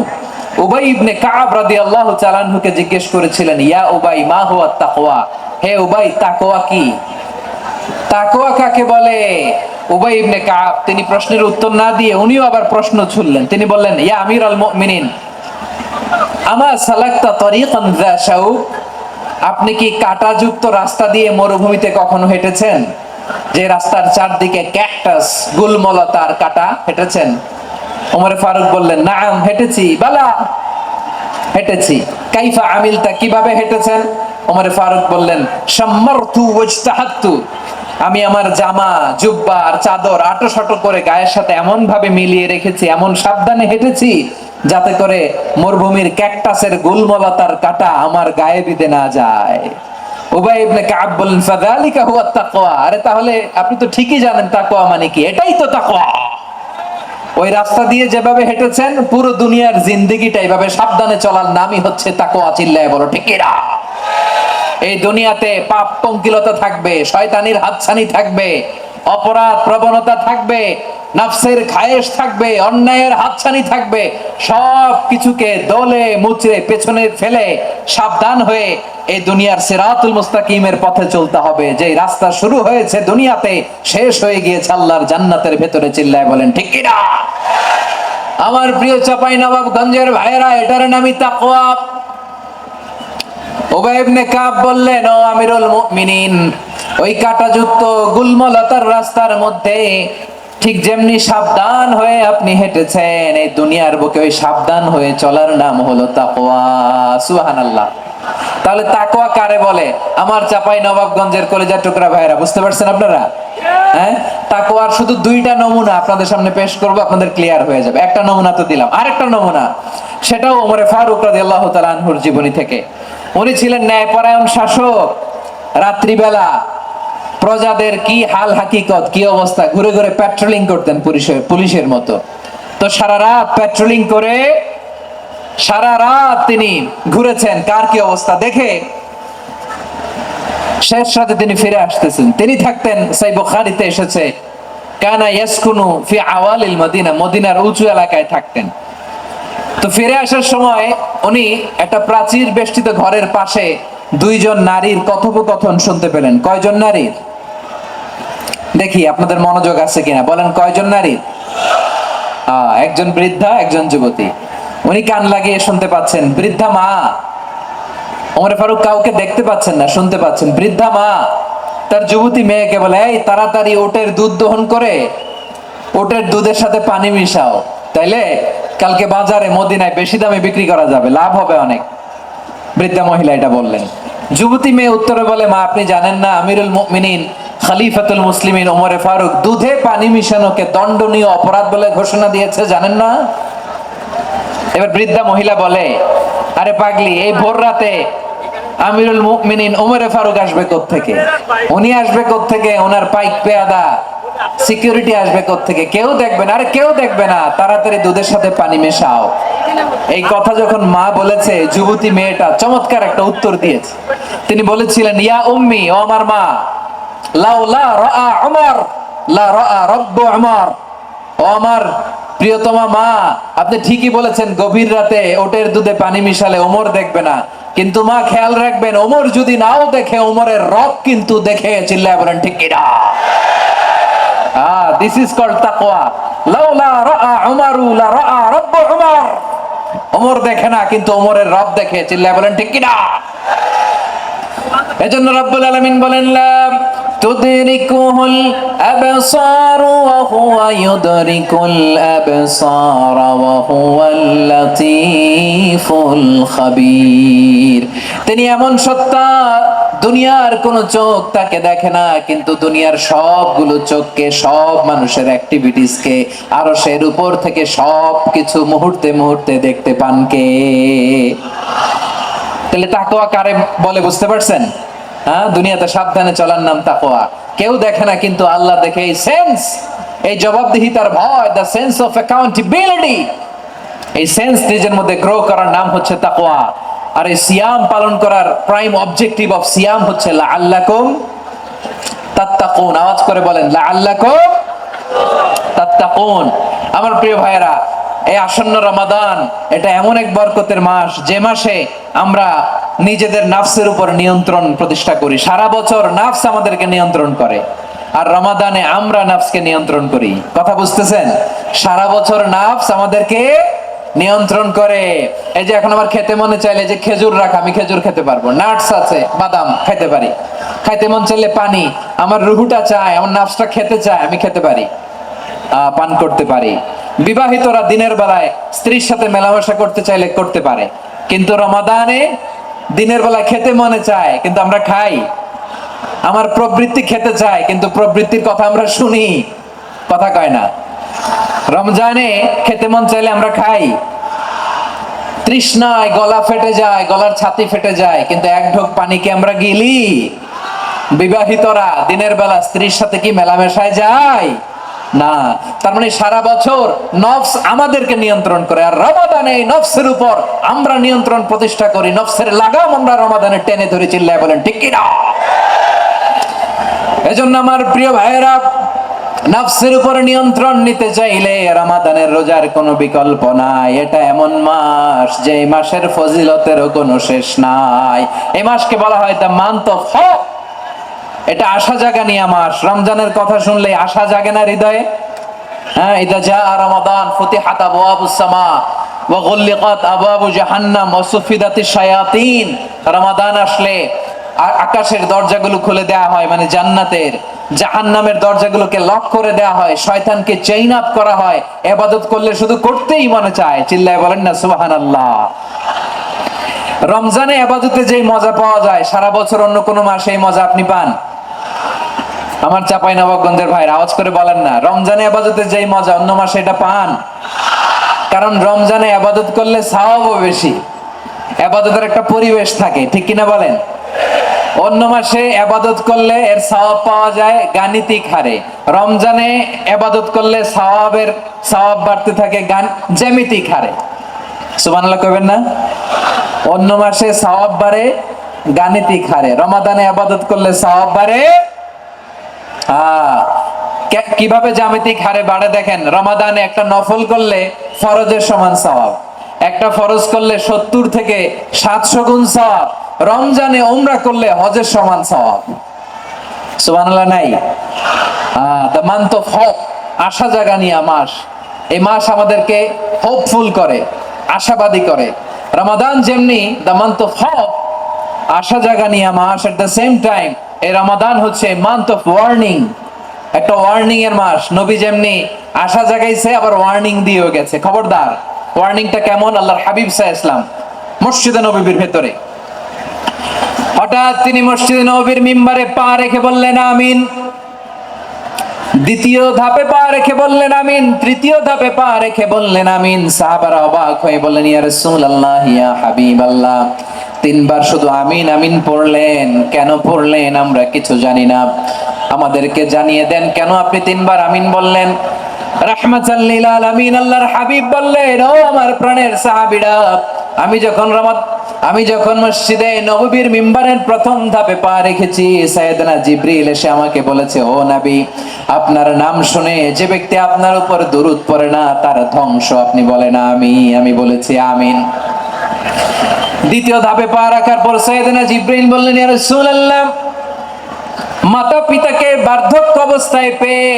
উবাই ইবনে কাব রাদিয়াল্লাহু তাআলা আনহুকে জিজ্ঞেস করেছিলেন, ইয়া উবাই মা হুয়া তাকওয়া? হে উবাই, তাকওয়া কি? তাকওয়া কাকে বলে? উবাই ইবনে কাব তিনি প্রশ্নের উত্তর না দিয়ে উনিও আবার প্রশ্ন ছুড়লেন। তিনি বললেন, ইয়া আমিরুল মুমিনিন, আমা সালাকতা তরিকান যা শাউক? আপনি কি কাঁটাযুক্ত রাস্তা দিয়ে মরুভূমিতে কখনো হেঁটেছেন? যে রাস্তার চারদিকে ক্যাকটাস, গুলমলতার কাঁটা, হেঁটেছেন? ওমরে ফারুক বললেন, নাআম, হেঁটেছি। বালা, হেঁটেছি। কাইফা আমিলতা, কিভাবে হেঁটেছেন? ওমরে ফারুক বললেন, শাম্মারতু ওয়াজতাহাতু, আমি আমার জামা, জুব্বা আর চাদর আঁটো করে গায়ের সাথে এমন ভাবে মিলিয়ে রেখেছি, এমন সাবধানে হেঁটেছি যাতে করে মরুভূমির ক্যাকটাসের গুলমলতার কাঁটা আমার গায়ে বিঁধে না যায়। উবাই ইবনে কাব বললেন, ফাযালিকা হুয়া তাকওয়া। আরে তাহলে আপনি তো ঠিকই জানেন তাকওয়া মানে কি, এটাই তো তাকওয়া। ওই রাস্তা দিয়ে যেভাবে হেঁটেছেন, পুরো দুনিয়ার জিন্দেগিটা এইভাবে সাবধানে চলার নামই হচ্ছে তাকওয়া। চিল্লায় বলো ঠিক কিনা? এই দুনিয়াতে পাপ পঙ্কিলতা থাকবে, শয়তানির হাতছানি থাকবে, অপরাধ প্রবণতা থাকবে, নফসের খায়েশ থাকবে, অন্যায়ের হাতছানি থাকবে। সব কিছুকে দলে মুচড়ে পেছনে ফেলে সাবধান হয়ে এই দুনিয়ার সিরাতুল মুস্তাকিমের পথে চলতে হবে। যে রাস্তা শুরু হয়েছে দুনিয়াতে, শেষ হয়ে গিয়েছে আল্লাহর জান্নাতের ভেতরে। চিল্লায় বলেন ঠিক কিনা? আমার প্রিয় চাঁপাইনবাবগঞ্জের ভাইয়েরা, এটার নামই তাকওয়া। উবাই ইবনে কাব বললেন, ও আমিরুল মুমিনিন, ওই কাঁটাযুক্ত গুলমলতার রাস্তার মধ্যে ঠিক যেমনি সাবধান হয়ে আপনি হেঁটেছেন, এই দুনিয়ার বুকে ওই সাবধান হয়ে চলার নাম হলো তাকওয়া। সুবহানাল্লাহ। তাহলে তাকওয়া কারে বলে? আমার চাঁপাইনবাবগঞ্জের কলেজার টুকরা ভাইয়েরা, বুঝতে পারছেন আপনারা? হ্যাঁ, তাকওয়ার শুধু দুইটা নমুনা আপনাদের সামনে পেশ করব, আপনাদের ক্লিয়ার হয়ে যাবে। একটা নমুনা তো দিলাম, আরেকটা নমুনা, সেটাও ওমরে ফারুক রাদিয়াল্লাহু তাআলা আনহুর জীবনী থেকে। উনি ছিলেন ন্যায়পরায়ণ শাসক। রাত্রিবেলা প্রজাদের কি হাল হাকিকত, কি অবস্থা, ঘুরে ঘুরে প্যাট্রোলিং করতেন পুলিশের মতো। তো সারা রাত প্যাট্রোলিং করে সারা রাত তিনি ঘুরেছেন কার কি অবস্থা দেখে। শেষ রাতে তিনি ফিরে আসতেছেন। তিনি থাকতেন, সহিহ বুখারীতে এসেছে, কানা ইয়াসকুনু ফি আওয়ালিল মদিনা, মদিনার উঁচু এলাকায় থাকতেন। তো ফিরে আসার সময় উনি একটা প্রাচীর বেষ্টিত ঘরের পাশে দুইজন নারীর কথোপকথন শুনতে পেলেন। কয়জন নারীর? দেখি আপনাদের মনোযোগ আছে কিনা, বলেন কয়জন নারীর? একজন বৃদ্ধা, একজন যুবতী। উনি কান লাগিয়ে শুনতে পাচ্ছেন। বৃদ্ধা মা, ওমর ফারুক কাউকে দেখতে পাচ্ছেন না, শুনতে পাচ্ছেন। বৃদ্ধা মা তার যুবতী মেয়েকে বলে, এই তাড়াতাড়ি ওটের দুধ দহন করে ওটের দুধের সাথে পানি মিশাও, তাইলে কালকে বাজারে মদিনায় বেশি দামে বিক্রি করা যাবে, লাভ হবে অনেক। বৃদ্ধা মহিলা এটা বললেন। যুবতী মেয়ে উত্তরে বলে, মা আপনি জানেন না আমিরুল মুমিনিন খলিফাতুল মুসলিমিন ওমরে ফারুক দুধে পানি মিশানোকে দণ্ডনীয় অপরাধ বলে ঘোষণা দিয়েছে, জানেন না? এবার বৃদ্ধা মহিলা বলে, আরে পাগলি, এই ভোর রাতে আমিরুল মুমিনিন ওমরে ফারুক আসবে কোত্থেকে? উনি আসবে কোত্থেকে? ওনার পাইক পেয়াদা সিকিউরিটি আসবে কোত্থেকে? কেউ দেখবে না। আরে কেউ দেখবে না, তাড়াতাড়ি দুধের সাথে পানি মেশাও। এই কথা যখন মা বলেছে, যুবতী মেয়েটা চমৎকার একটা উত্তর দিয়েছে। তিনি বলেছিলেন, ইয়া উম্মি, ও আমার মা, লাউলা রাআ উমর লা রাআ রাব্বু উমর। ও আমার প্রিয়তমা মা, আপনি ঠিকই বলেছেন, গভীর রাতে ওটের দুধে পানি মিশালে ওমর দেখবে না, কিন্তু মা খেয়াল রাখবেন, ওমর যদি নাও দেখে, ওমরের রব কিন্তু দেখে। চিল্লায় বলেন ঠিক কিনা? দিস ইজ কল্ড তাকওয়া। লাউলা রাআ উমরু লা রাআ রাব্বু উমর। ওমর দেখে না, কিন্তু ওমরের রব দেখে। চিল্লায় বলেন ঠিক কিনা? এজন্য রব্বুল আলামিন বলেন, লা تدركه الأبصار وهو يدرك الأبصار وهو اللطيف الخبير। তিনি এমন সত্তা, দুনিয়ার কোন চোখ তাকে দেখে না, কিন্তু দুনিয়ার সবগুলো চোখকে, সব মানুষের অ্যাক্টিভিটিসকে আরশের উপর থেকে সব কিছু মুহূর্তে মুহূর্তে দেখতে পান কে? তাহলে তাকওয়া কারে বলে বুঝতে পারছেন? হ্যাঁ, দুনিয়াতে সাবধানে চলার নাম তাকওয়া। কেউ দেখে না, কিন্তু আল্লাহ দেখে। এই সেন্স, এই জবাবদিহিতার ভয়, দ্য সেন্স অফ অ্যাকাউন্টেবিলিটি, এই সেন্স নিজের মধ্যে গ্রো করার নাম হচ্ছে তাকওয়া। আর এই সিয়াম পালন করার প্রাইম অবজেক্টিভ অফ সিয়াম হচ্ছে লাআল্লাকুম তাত্তাকুন। আওয়াজ করে বলেন, লাআল্লাকুম তাত্তাকুন। আমার প্রিয় ভাইয়েরা, এই আসন্ন রমাদান এটা এমন এক বরকতের মাস, যে মাসে আমরা নিজেদের নাফসের উপর নিয়ন্ত্রণ প্রতিষ্ঠা করি। সারা বছর নাফস আমাদেরকে নিয়ন্ত্রণ করে, আর রমাদানে আমরা নাফসকে নিয়ন্ত্রণ করি। কথা বুঝতেছেন? সারা বছর নাফস আমাদেরকে নিয়ন্ত্রণ করে। এই যে এখন আমার খেতে মনে চাইলে যে খেজুর রাখা, আমি খেজুর খেতে পারবো, নাটস আছে, বাদাম খেতে পারি। খাইতে মন চাইলে পানি, আমার রুহুটা চায়, আমার নাফসটা খেতে চায়, আমি খেতে পারি, পান করতে পারি। বিবাহিতরা দিনের বেলায় স্ত্রীর সাথে মেলামেশা করতে চাইলে করতে পারে, কিন্তু রমাদানে দিনের বেলায় খেতে মনে চায়, কিন্তু আমরা খাই। আমার প্রবৃত্তি খেতে চায়, কিন্তু প্রবৃত্তির কথা আমরা শুনি, কথা কয় না। রমজানে খেতে মন চাইলে আমরা খাই, তৃষ্ণায় গলা ফেটে যায়, গলার ছাতি ফেটে যায়, কিন্তু এক ঢোক পানিকে আমরা গিলি। বিবাহিতরা দিনের বেলা স্ত্রীর সাথে কি মেলামেশায় যায়? না। তার মানে সারা বছর নফস আমাদেরকে নিয়ন্ত্রণ করে, আর রমাদানে নফসের উপর আমরা নিয়ন্ত্রণ প্রতিষ্ঠা করি। নফসের লাগাম আমরা রমাদানে টেনে ধরে, চিল্লায় বলেন ঠিক কি না? এজন্য আমার প্রিয় ভাইয়েরা, নফসের উপর নিয়ন্ত্রণ নিতে চাইলে রমাদানের রোজার কোনো বিকল্প নাই। এটা এমন মাস যে এই মাসের ফজিলতেরও কোনো শেষ নাই। এই মাসকে বলা হয় দ্য মান্থ অফ হোপ। এটা আশা জাগানিয়া মাস। রমজানের কথা শুনলে আশা জাগে না হৃদয়ে? হ্যাঁ, ইদা জাআ রমাদান ফুতিহাত আবওয়াবুস সামা ওয়া গুল্লিকাত আবওয়াবু জাহান্নাম ওয়া সুফিদাতিশ শায়াতিন। রমাদান আসলে আকাশের দরজাগুলো খুলে দেয়া হয়, মানে জান্নাতের। জাহান্নামের দরজাগুলোকে লক করে দেয়া হয়, শয়তানকে চেইন আপ করা হয়। ইবাদত করলে শুধু করতেই মনে চায়, চিল্লায় বলেন না সুবহানাল্লাহ। রমজানে ইবাদতে যেই মজা পাওয়া যায়, সারা বছর অন্য কোন মাসে এই মজা আপনি পান? আমার চাঁপাইনবাবগঞ্জের ভাইরা আওয়াজ করে বলেন না, রমজানে ইবাদতে যেই মজা অন্য মাসে এটা পান? কারণ রমজানে ইবাদত করলে সওয়াবও বেশি, ইবাদতের একটা পরিবেশ থাকে, ঠিক কিনা বলেন? অন্য মাসে ইবাদত করলে এর সওয়াব পাওয়া যায় গাণিতিক হারে, রমজানে ইবাদত করলে সওয়াব বাড়তে থাকে জ্যামিতিক হারে। সুবহানাল্লাহ কইবেন না? অন্য মাসে সওয়াব বাড়ে গাণিতিক হারে, রমাদানে ইবাদত করলে সওয়াব বাড়ে কিভাবে জ্যামিতিক হারে বাড়ে দেখেন। রমাদানে একটা নফল করলে ফরজের সমান সওয়াব, একটা ফরজ করলে 70 থেকে 700 গুণ সওয়াব। রমজানে উমরা করলে হজের সমান সওয়াব। সুবহানাল্লাহ নাই? দ্য মান্থ অফ হোপ, আশা জাগানিয়া মাস। এই মাস আমাদেরকে হোপফুল করে, আশাবাদী করে। রমাদান যেমনি দ্য মান্থ অফ হোপ, আশা জাগানিয়া মাস, এট দ্য সেম টাইম এই রমাদান হচ্ছে মান্থ অফ ওয়ার্নিং, একটা ওয়ার্নিং এর মাস। নবী যেমনি আশা জাগাইছে, আবার ওয়ার্নিং দিয়েও গেছে, খবরদার। ওয়ার্নিংটা কেমন? আল্লাহর হাবিব সাল্লাল্লাহু আলাইহি ওয়াসাল্লাম মসজিদে নববীর ভেতরে, হঠাৎ তিনি মসজিদে নববীর মিম্বারে পা রেখে বললেন আমিন। দ্বিতীয় ধাপে পা রেখে বললেন আমিন, তৃতীয় ধাপে পা রেখে বললেন আমিন। সাহাবারা অবাক হয়ে বললেন, ইয়া রাসূলুল্লাহ, ইয়া হাবিবাল্লাহ, তিনবার শুধু আমিন আমিন পড়লেন, কেন পড়লেন আমরা কিছু জানি না, আমাদেরকে জানিয়ে দেন কেন আপনি তিনবার আমিন বললেন। রাহমাতাল লিল আলামিন আল্লাহর হাবিব বললেন, ও আমার প্রাণের সাহাবীরা, আমি যখন মসজিদে নববীর মিম্বারের প্রথম ধাপে পা রেখেছি, সাইয়েদনা জিবরিল এসে আমাকে বলেছে, ও নবী, আপনার নাম শুনে যে ব্যক্তি আপনার উপর দুরূদ পড়ে না তার ধ্বংস। আপনি বলেন আমি বলেছি আমিন। দ্বিতীয় ধাপে পা রাখার পর সাইয়েদনা জিবরিল বললেন, ইয়া রাসূলুল্লাহ, মাতা পিতাকে বার্ধক্য অবস্থায় পেয়ে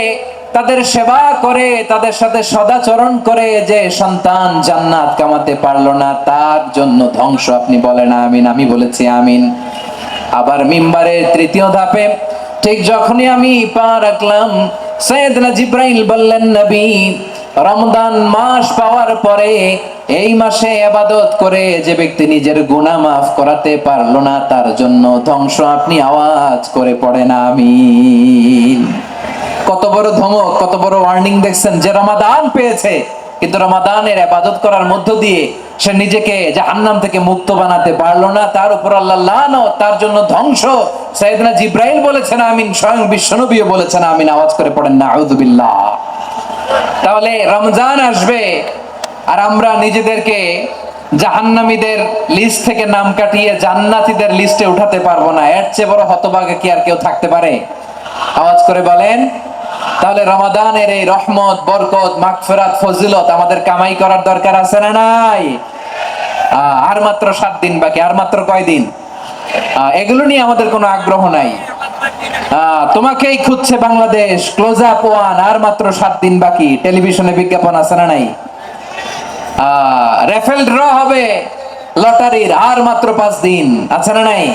তাদের সেবা করে, তাদের সাথে সদাচরণ করে যে সন্তান জান্নাত কামাতে পারলো না, তার জন্য ধ্বংস। আপনি বলেন আমিন। আমি বলেছি আমিন। আবার মিম্বারের তৃতীয় ধাপে ঠিক যখনই আমি পা রাখলাম, সাইয়েদনা জিব্রাইল বললেন, নবী, রমজান মাস পাওয়ার পরে এই মাসে ইবাদত করে যে ব্যক্তি নিজের গুনাহ মাফ করাতে পারলো না, তার জন্য ধ্বংস। আপনি আওয়াজ করে পড়েন আমিন। কত বড় ধমক, কত বড় ওয়ার্নিং দেখছেন, যে রমাদান পেয়েছে কিন্তু রমাদানের ইবাদত করার মধ্য দিয়ে সে নিজেকে জাহান্নাম থেকে মুক্ত বানাতে পারলো না, তার উপর আল্লাহ লানত, তার জন্য ধ্বংস। সাইয়েদনা জিব্রাইল বলেছেন আমিন, স্বয়ং বিশ্বনবীও বলেছেন আমিন। আওয়াজ করে পড়েন নাউযুবিল্লাহ। তাহলে রমজান আসবে আর আমরা নিজেদেরকে জাহান্নামীদের লিস্ট থেকে নাম কাটিয়ে জান্নাতীদের লিস্টে উঠাতে পারবো না। এর চেয়ে বড় হতভাগা কি আর কেউ থাকতে পারে? আওয়াজ করে বলেন। তাহলে রমাদানের এই রহমত, বরকত, মাগফিরাত, ফজিলত আমাদের কামাই করার দরকার আছে না নাই? আর মাত্র 7 দিন বাকি। আর মাত্র কয়দিন? এগুলো নিয়ে আমাদের কোনো আগ্রহ নাই। তোমাকেই খুঁজছে বাংলাদেশ, ক্লোজ আপ ওয়ান, আর মাত্র 7 দিন বাকি। টেলিভিশনে বিজ্ঞাপন আছে না নাই? রেফেল ড্র হবে লটারির, আর মাত্র 5 দিন, আছে না নাই?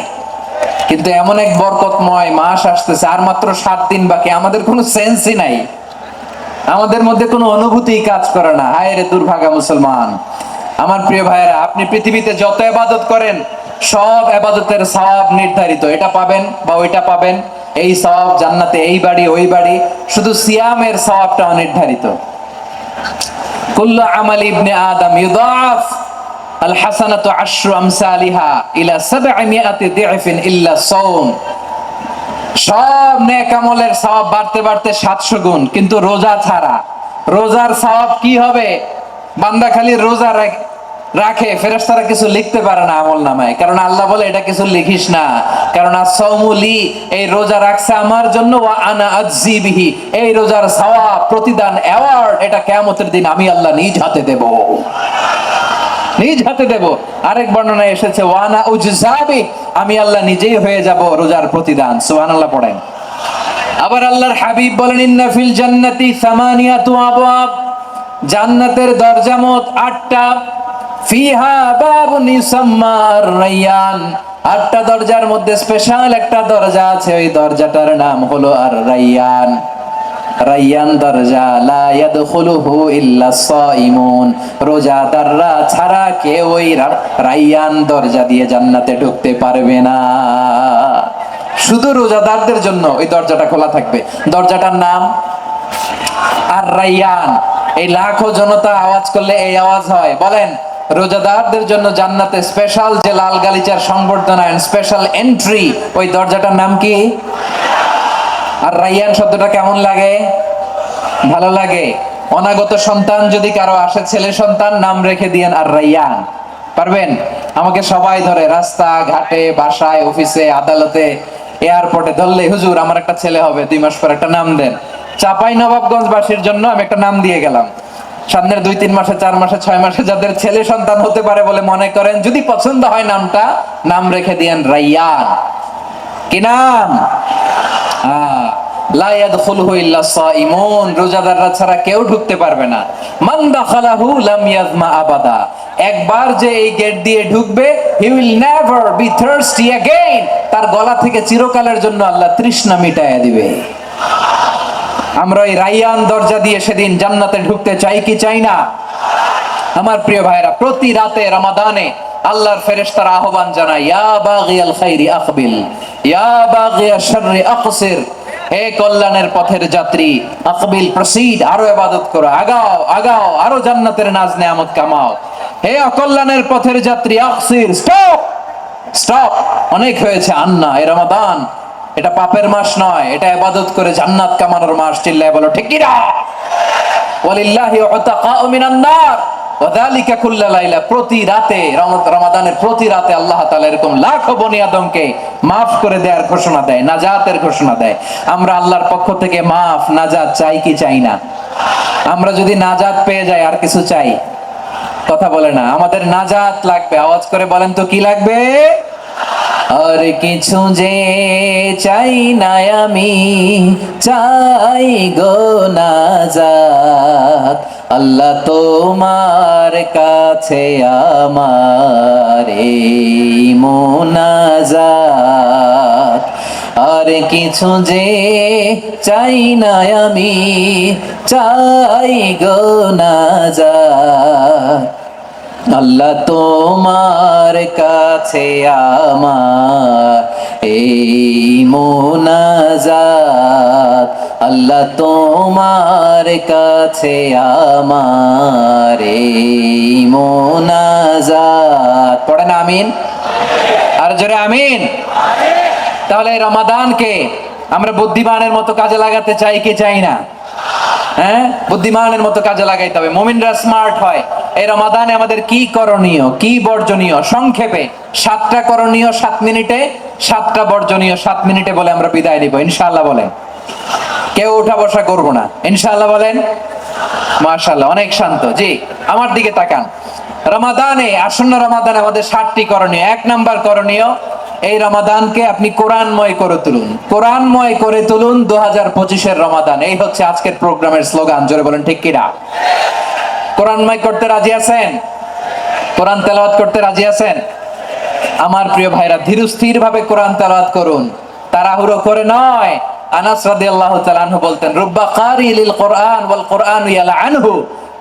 কিন্তু এমন এক বরকতময় মাস আসতেছে, আর মাত্র 7 দিন বাকি। আমাদের কোনো সেন্সই নাই, আমাদের মধ্যে কোনো অনুভূতি কাজ করে না। হায় রে দুর্ভাগা মুসলমান। আমার প্রিয় ভাইয়েরা, আপনি পৃথিবীতে যত ইবাদত করেন সব ইবাদতের সওয়াব নির্ধারিত। এটা পাবেন বা ওইটা পাবেন, এই সওয়াব জান্নাতে, এই বাড়ি ওই বাড়ি। শুধু সিয়ামের সওয়াবটা অনির্ধারিত। কুল্লু আমালি ইবনে আদম ইউদাফ আল হাসানাতু আশরু আমসালিহা ইলা 700 দি'ফিন ইল্লা সাওম। সব নেক আমলের সওয়াব বাড়তে বাড়তে 700 গুণ, কিন্তু রোজা ছাড়া। রোজার সওয়াব কি হবে? বান্দা খালি রোজা রাখে, ফেরেশতারা কিছু লিখতে পারে না আমলনামায়, কারণ আল্লাহ বলে এটা কিছু লিখিস না, কারণ as-সাওমুলি, এই রোজা রাখছে আমার জন্য, ওয়া আনা আজজি বিহি, এই রোজার সওয়াব, প্রতিদান, অ্যাওয়ার্ড, এটা কিয়ামতের দিন আমি আল্লাহ নিজ হাতে দেব, নিজ হাতে দেব। আরেক বর্ণনায় এসেছে ওয়ানা উজজাবি, আমি আল্লাহ নিজেই হয়ে যাব রোজার প্রতিদান। সুবহানাল্লাহ পড়েন। আবার আল্লাহর হাবিব বলেন, ইন্না ফিল জান্নাতি সামানিয়াতু আবওয়াব, জান্নাতের দরজা মোট 8টা। ফিহা বাবুন ইউসাম্মা আর-রায়্যান, 8টা দরজার মধ্যে স্পেশাল একটা দরজা আছে, ওই দরজাটার নাম হলো আর-রায়্যান। রায়্যান দরজা, লা ইয়াদখুলুহু ইল্লা সাইমুন, রোজাদাররা ছাড়া কেউ ওই রায়্যান দরজা দিয়ে জান্নাতে ঢুকতে পারবে না। শুধু রোজাদারদের জন্য ওই দরজাটা খোলা থাকবে। দরজাটার নাম আর-রায়্যান। এই লাখো জনতা আওয়াজ করলে এই আওয়াজ হয়। বলেন, রোজাদারদের জন্য জান্নাতে স্পেশাল যে লাল গালিচার সংবর্ধনা, স্পেশাল এন্ট্রি, ওই দরজাটার নাম কি? আর রায়্যান শব্দটা কেমন লাগে? ভালো লাগে। অনাগত সন্তান যদি কারো আসে, ছেলে সন্তান, নাম রেখে দিয়েন আর রায়্যান। পারবেন? আমাকে সবাই ধরে রাস্তা ঘাটে, বাসায়, অফিসে, আদালতে, এয়ারপোর্টে ধরলে, হুজুর আমার একটা ছেলে হবে 2 মাস পর, একটা নাম দেন। চাপাই নবাবগঞ্জবাসীর জন্য আমি একটা নাম দিয়ে গেলাম। সামনের 2-3 মাসে, 4 মাসে, 6 মাসে যাদের ছেলে সন্তান হতে পারে বলে মনে করেন, যদি পছন্দ হয় নামটা, নাম রেখে দিয়েন রায়্যান। কি নাম? লা ইয়াদখুলুহু ইল্লা সাইমুন, রোজাদাররা ছাড়া কেউ ঢুকতে পারবে না। মান দাখালাহু লাম ইয়াজমা আবাদা, একবার যে এই গেট দিয়ে ঢুকবে, he will never be thirsty again, তার গলা থেকে চিরকালের জন্য আল্লাহ তৃষ্ণা মিটায়া দিবে। আমরা এই রায়্যান দরজা দিয়ে সেদিন জান্নাতে ঢুকতে চাই কি চাই না? আমার প্রিয় ভাইরা, প্রতি রাতে রমাদানে আল্লাহর ফেরেশতারা আহ্বান জানায়, ইয়া বাগিয়াল খাইরি আকবিল, ইয়া বাগিয়াশ শাররি আকসির, হে কল্যাণের পথের যাত্রী, আকবিল, প্রসিড, আরো ইবাদত করো, আগাও আগাও, আরো জান্নাতের নাজ নেয়ামত কামাও। হে অকল্যাণের পথের যাত্রী, আকসির, স্টপ স্টপ, অনেক হয়েছে। আন্না, এ রমাদান এটা পাপের মাস নয়, এটা ইবাদত করে জান্নাত কামানোর মাস। চিল্লায় বলো ঠিক কি না? ওয়ালিল্লাহি উতাকাউ মিনান নার ওয়া যালিকা কুল্লা লাইলা, প্রতি রাতে, রমাদানের প্রতি রাতে আল্লাহ তাআলা এরকম লাখো বনি আদমকে maaf করে দেওয়ার ঘোষণা দেয়, নাজাতের ঘোষণা দেয়। আমরা আল্লাহর পক্ষ থেকে maaf, নাজাত চাই কি চাই না? আমরা যদি নাজাত পেয়ে যাই, আর কিছু চাই? কথা বলে না। আমাদের নাজাত লাগবে। আওয়াজ করে বলেন তো কি লাগবে? আর কিছু যে চাই না আমি, চাই গো নাজাত, আল্লাহ তোমার কাছে আমার এই মোনাজাত। আর কিছু যে চাই না আমি, চাই গো নাজাত। আল্লাহ তোমার কাছে আমার এই মোনাজাত, আল্লাহ তোমার কাছে আমার এই মোনাজাত। পড়েন আমিন, আর জোরে আমিন। তাহলে এই রমাদানকে আমরা বুদ্ধিমানের মতো কাজে লাগাতে চাই কি চাই না? হ্যাঁ, বুদ্ধিমানের মতো কাজে লাগাইতে হবে। মুমিনরা স্মার্ট হয়। এই রমাদানে আমাদের কি করণীয়, কি বর্জনীয়, সংক্ষেপে 7টা করণীয় 7 মিনিটে, 7টা বর্জনীয় 7 মিনিটে বলে আমরা বিদায় নিব ইনশাআল্লাহ। বলেন, কেউ উঠা বসা করব না ইনশাআল্লাহ। বলেন মাশাআল্লাহ, অনেক শান্ত। জি, আমার দিকে তাকান। রমাদানে, আসন্ন রমাদানে আমাদের 7টি করণীয়। 1 নাম্বার করণীয়, এই রমাদানকে আপনি কোরআনময় করে তুলুন। কোরআনময় করে তুলুন 2025-এর রমাদান। এই হচ্ছে আজকের প্রোগ্রামের স্লোগান। জোরে বলেন ঠিক কিনা? কোরআনময় করতে রাজি আছেন? কোরআন তেলাওয়াত করতে রাজি আছেন? আমার প্রিয় ভাইরা, ধীরস্থির ভাবে কোরআন তেলাওয়াত করুন, তাড়াহুড়ো করে নয়। আনাস রাদিয়াল্লাহু তাআলা আনহু বলতেন, রুব্বা কারি লিল কোরআন ওয়াল কোরআন ইয়ালআনহু।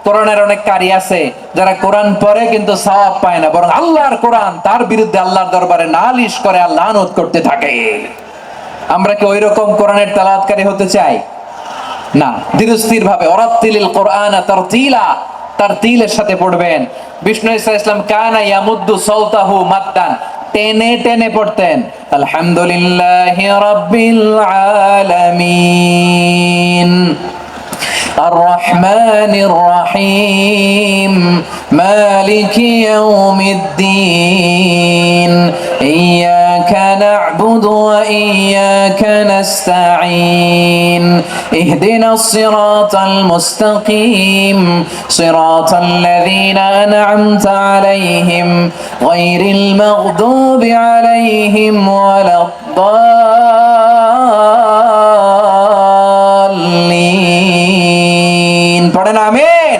কোরআনের অনেক কারি আছে যারা কোরআন পড়ে কিন্তু সওয়াব পায় না, বরং আল্লাহর কোরআন তার বিরুদ্ধে আল্লাহর দরবারে নালিশ করে আর লানত করতে থাকে। আমরা কি ওই রকম কোরআনের তেলাওয়াতকারী হতে চাই? না। ধীরস্থির ভাবে, ওয়ারাত্তিলিল কোরআনা তারতিলা, তারতিলের সাথে পড়বেন। বিষ্ণু ঈসা ইসলাম কানা ইয়ামুদ্দু সাওতাহু মাদ্দান, টেনে টেনে পড়তেন। আলহামদুলিল্লাহি রাব্বিল আলামিন الرحمن الرحيم مالك يوم الدين إياك نعبد وإياك نستعين اهدنا الصراط المستقيم صراط الذين أنعمت عليهم غير المغضوب عليهم ولا الضالين। পড়েন আমিন।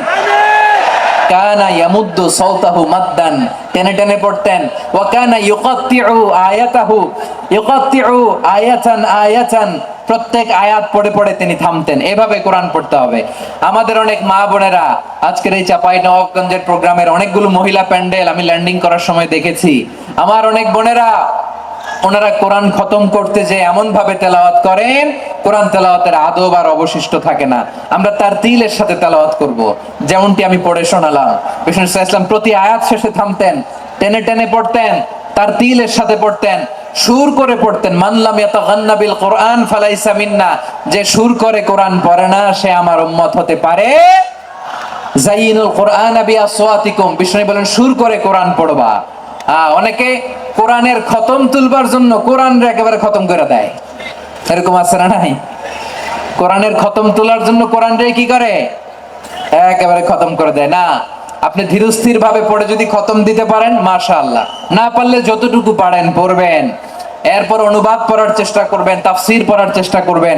কানা ইয়ামুদ্দু সাওতাহু মাদ্দান, টেনে টেনে পড়তেন। ওয়া কানা ইউকাত্তিউ আয়াতাহু, ইউকাত্তিউ আয়াতান আয়াতান, প্রত্যেক আয়াত পড়ে পড়ে তিনি থামতেন। এভাবে কোরআন পড়তে হবে। আমাদের অনেক মা বোনেরা আজকের এই চাঁপাইনবাবগঞ্জের প্রোগ্রামের অনেকগুলো মহিলা প্যান্ডেল আমি ল্যান্ডিং করার সময় দেখেছি। আমার অনেক বোনেরা, ওনারা কোরআন খতম করতে যে এমন ভাবে তেলাওয়াত করেন, কোরআন তেলাওয়াতের আদব আর অবশিষ্ট থাকে না। আমরা তারতিলের সাথে তেলাওয়াত করব, যেমনটি আমি পড়ে শোনালাম। বিষ্ণু ইসলাম প্রতি আয়াত শেষে থামতেন, টেনে টেনে পড়তেন, তারতিলের সাথে পড়তেন, সুর করে পড়তেন। মান লাম ইয়াতাগান্না বিল কোরআন ফালাইসা মিন্না, যে সুর করে কোরআন পড়ে না সে আমার উম্মত হতে পারে। যাইনুল কোরআন বিআসওয়াতিকুম, বিষ্ণু বলেন সুর করে কোরআন পড়বা। অনেকে কোরআনের খতম তুলবার জন্য কোরআন একেবারে খতম করে দেয়, এরকম আছে না নাই? কোরআনের খতম তোলার জন্য কোরআন রে কি করে? একেবারে খতম করে দেয় না। আপনি ধীরস্থির ভাবে পড়ে যদি খতম দিতে পারেন মাশাআল্লাহ, না পারলে যতটুকু পারেন পড়বেন। এরপর অনুবাদ পড়ার চেষ্টা করবেন, তাফসীর পড়ার চেষ্টা করবেন।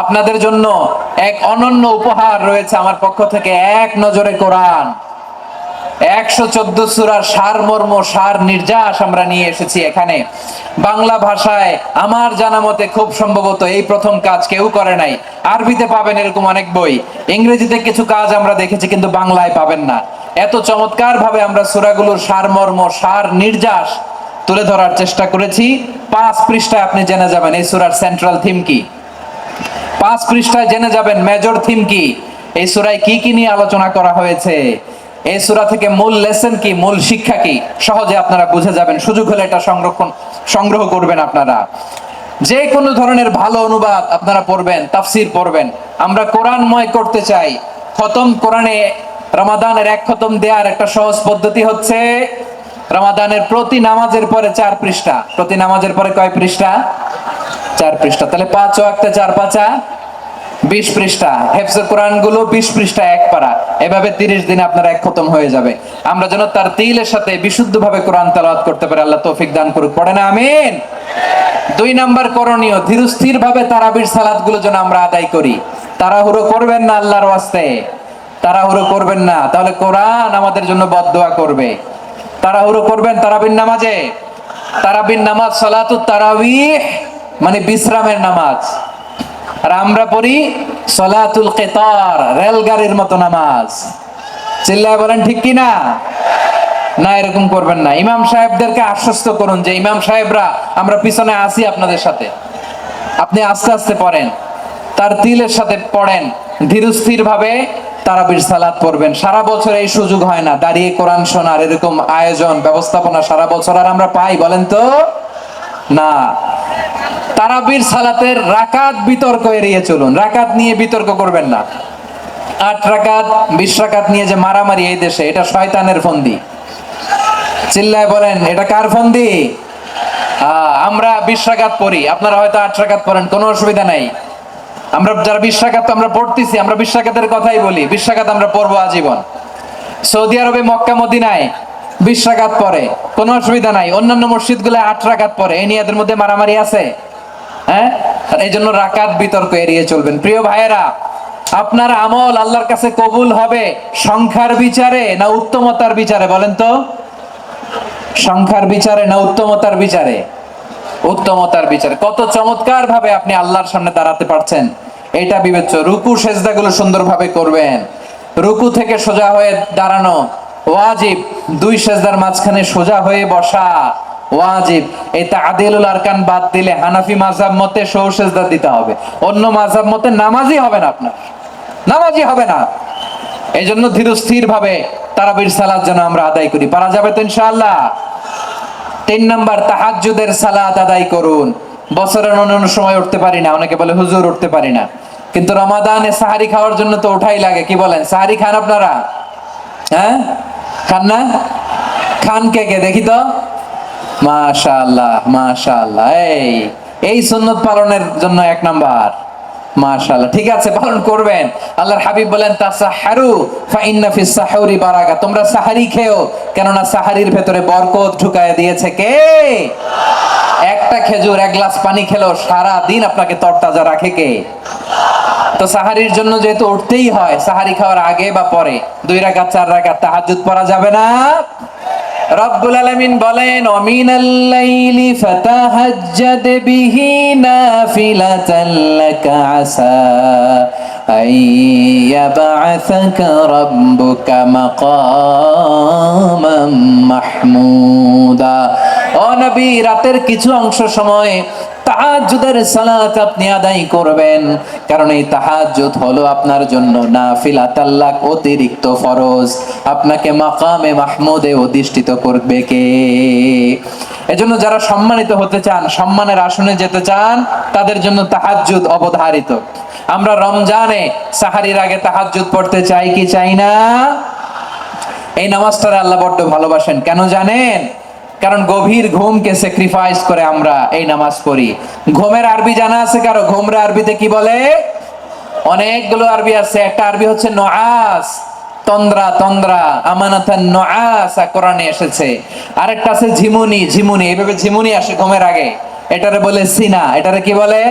আপনাদের জন্য এক অনন্য উপহার রয়েছে আমার পক্ষ থেকে, এক নজরে কোরআন। 114 সূরার সারমর্ম, সার নির্যাস আমরা নিয়ে এসেছি এখানে বাংলা ভাষায়। আমার জানা মতে খুব সম্ভবত এই প্রথম কাজ কেউ করে নাই। আরবিতে পাবেন এরকম অনেক বই, ইংরেজিতে কিছু কাজ আমরা দেখেছি, কিন্তু বাংলায় পাবেন না। এত চমৎকার ভাবে আমরা সূরাগুলোর সারমর্ম, সার নির্যাস তুলে ধরার চেষ্টা করেছি। 5 পৃষ্ঠায় আপনি জেনে যাবেন এই সূরার সেন্ট্রাল থিম কি। 5 পৃষ্ঠায় জেনে যাবেন মেজর থিম কি, এই সূরায় কি কি নিয়ে আলোচনা করা হয়েছে, এই সূরা থেকে মূল লেসন কি, মূল শিক্ষা কি, সহজে আপনারা বুঝে যাবেন। সুযোগ হলে এটা সংগ্রহ করবেন আপনারা। যে কোনো ধরনের ভালো অনুবাদ আপনারা পড়বেন, তাফসীর পড়বেন। আমরা কোরআনময় করতে চাই। খতম কোরআনে রমাদানের 1 খতম দেওয়ার একটা সহজ পদ্ধতি হচ্ছে, রমাদানের প্রতি নামাজের পরে 4 পৃষ্ঠা। প্রতি নামাজের পরে কয় পৃষ্ঠা? 4 পৃষ্ঠা। তাহলে 5 ওয়াক্তে 4 পাঁচা 20 পৃষ্ঠা। হেফজে কোরআন গুলো 20 পৃষ্ঠা এক পারা। এভাবে 30 দিনে আপনার 1 খতম হয়ে যাবে। আমরা যেন তারতিলের সাথে বিশুদ্ধভাবে কোরআন তেলাওয়াত করতে পারি, আল্লাহ তৌফিক দান করুক। পড়েন আমিন। 2 নাম্বার করণীয়, ধীরস্থির ভাবে তারাবির সালাত গুলো যেন আমরা আদায় করি। তাড়াহুড়ো করবেন না, আল্লাহর ওয়াস্তে তাড়াহুড়ো করবেন না, তাহলে কোরআন আমাদের জন্য বদদোয়া করবে। তাড়াহুড়ো করবেন তারাবির নামাজে। তারাবির নামাজ সালাতুত তারাবিহ মানে বিশ্রামের নামাজ। আর আমরা পড়ি সলাতুল কিতার, রেলগাড়ির মতো নামাজ। চিল্লায় বলেন ঠিক কি না? না, এরকম করবেন না। ইমাম সাহেবদেরকে আশ্বস্ত করুন যে ইমাম সাহেবরা আমরা পিছনে আসি আপনাদের সাথে, আপনি আস্তে আস্তে পড়েন, তার তিলের সাথে পড়েন, ধীরস্থির ভাবে তারাবির সালাত পড়বেন। সারা বছর এই সুযোগ হয় না, দাঁড়িয়ে কোরআন শোনার এরকম আয়োজন ব্যবস্থাপনা সারা বছর আর আমরা পাই বলেন তো? না। তারাবির সালাতের রাকাত বিতর্ক এড়িয়ে চলুন, রাকাত নিয়ে বিতর্ক করবেন না। 8 রাকাত 20 রাকাত নিয়ে যে মারামারি এই দেশে, এটা শয়তানের ফন্দি। চিল্লায় বলেন এটা কার ফন্দি? আমরা 20 রাকাত পড়ি, আপনারা হয়তো 8 রাকাত পড়েন, কোনো অসুবিধা নাই। আমরা যারা 20 রাকাত আমরা পড়তেছি, আমরা 20 রাকাতের কথাই বলি, 20 রাকাত আমরা পড়বো আজীবন। সৌদি আরবে মক্কা মদিনায় 20 রাকাত পড়ে, কোনো অসুবিধা নাই। অন্যান্য মসজিদগুলো 8 রাকাত পড়ে, এই নিয়ে এদের মধ্যে মারামারি আছে? হ্যাঁ, এই জন্য রাকাত বিতর্ক এড়িয়ে চলবেন। প্রিয় ভাইয়েরা, আপনার আমল আল্লাহর কাছে কবুল হবে সংখ্যার বিচারে না উত্তমতার বিচারে বলেন তো? সংখ্যার বিচারে না উত্তমতার বিচারে? উত্তমতার বিচারে। কত চমৎকার ভাবে আপনি আল্লাহর সামনে দাঁড়াতে পারছেন এটা বিবেচ্য। রুকু সেজদাগুলো সুন্দরভাবে করবেন, রুকু থেকে সোজা হয়ে দাঁড়ানো ওয়াজিব, 2 সেজদার মাঝখানে সোজা হয়ে বসা ওয়াজিব। এই তা'দিলুল আরকান বাদ দিলে হানাফি মাযহাব মতে সৌ সেজদা দিতে হবে, অন্য মাযহাব মতে নামাজই হবে না, আপনার নামাজই হবে না। এই জন্য ধীরস্থির ভাবে তারাবির সালাত যেন আমরা আদায় করি। পারা যাবে তো ইনশাআল্লাহ? 3 নাম্বার, তাহাজ্জুদের সালাত আদায় করুন। বছরের অন্যান্য সময় উঠতে পারি না, অনেকে বলে হুজুর উঠতে পারি না, কিন্তু রমাদানে সাহারি খাওয়ার জন্য তো ওঠাই লাগে। কি বলেন, সাহারি খান আপনারা? হ্যাঁ, খান না? খান কে কে দেখি তো? মাশাআল্লাহ মাশাআল্লাহ। এই সুন্নত পালনের জন্য 1 নাম্বার। মাশাআল্লাহ, ঠিক আছে, পালন করবেন। আল্লাহর হাবিব বলেন তাসাহহারু ফা ইন্না ফিস সাহুরি বারাকা, তোমরা সাহারি খেও, কেননা সাহারির ভেতরে বরকত ঢুকায় দিয়েছে কে? একটা খেজুর 1 গ্লাস পানি খেলেও সারা দিন আপনাকে তরতাজা রাখে কে? তো সাহারির জন্য যেহেতু উঠতেই হয়, সাহারি খাওয়ার আগে বা পরে 2 রাকাত 4 রাকাত তাহাজ্জুদ পড়া যাবে না? রব্বুল আলামিন বলেন ওয়ামিনাল লাইলি ফাতাহাজ্জাদ বিহি নাফিলাতান লাকা আসা আইয়াবআসাকা রাব্বুকা মাকামাম মাহমুদা। ও নবী, রাতের কিছু অংশ সময় তাহাজ্জুদের সালাত আপনি আদায় করবেন, কারণ এই তাহাজ্জুদ হলো আপনার জন্য নাফিলাতাল লাক, অতিরিক্ত ফরজ। আপনাকে মাকামে মাহমুদে অধিষ্ঠিত করবে কে? এজন্য যারা সম্মানিত হতে চান, সম্মানের আসনে যেতে চান, তাদের জন্য তাহাজ্জুদ অবধারিত। আমরা রমজানে সাহারির আগে তাহাজ্জুদ পড়তে চাই কি চাই না? এই নামাজটা আল্লাহ বড্ড ভালোবাসেন, কেন জানেন? কারণ গভীর ঘুমকে স্যাক্রিফাইস করে আমরা এই নামাজ পড়ি। ঘুমের আরবি জানা আছে কারো? ঘুমরে আরবিতে কি বলে? অনেকগুলো আরবি আছে। একটা আরবি হচ্ছে নুআস, তন্দ্রা, তন্দ্রা, আমানাতান নুআস কোরআনে এসেছে। আরেকটা আছে ঝিমুনি, ঝিমুনি, এইভাবে ঝিমুনি আসে ঘুমের আগে, এটারে বলে সিনা। এটারে কি বলে?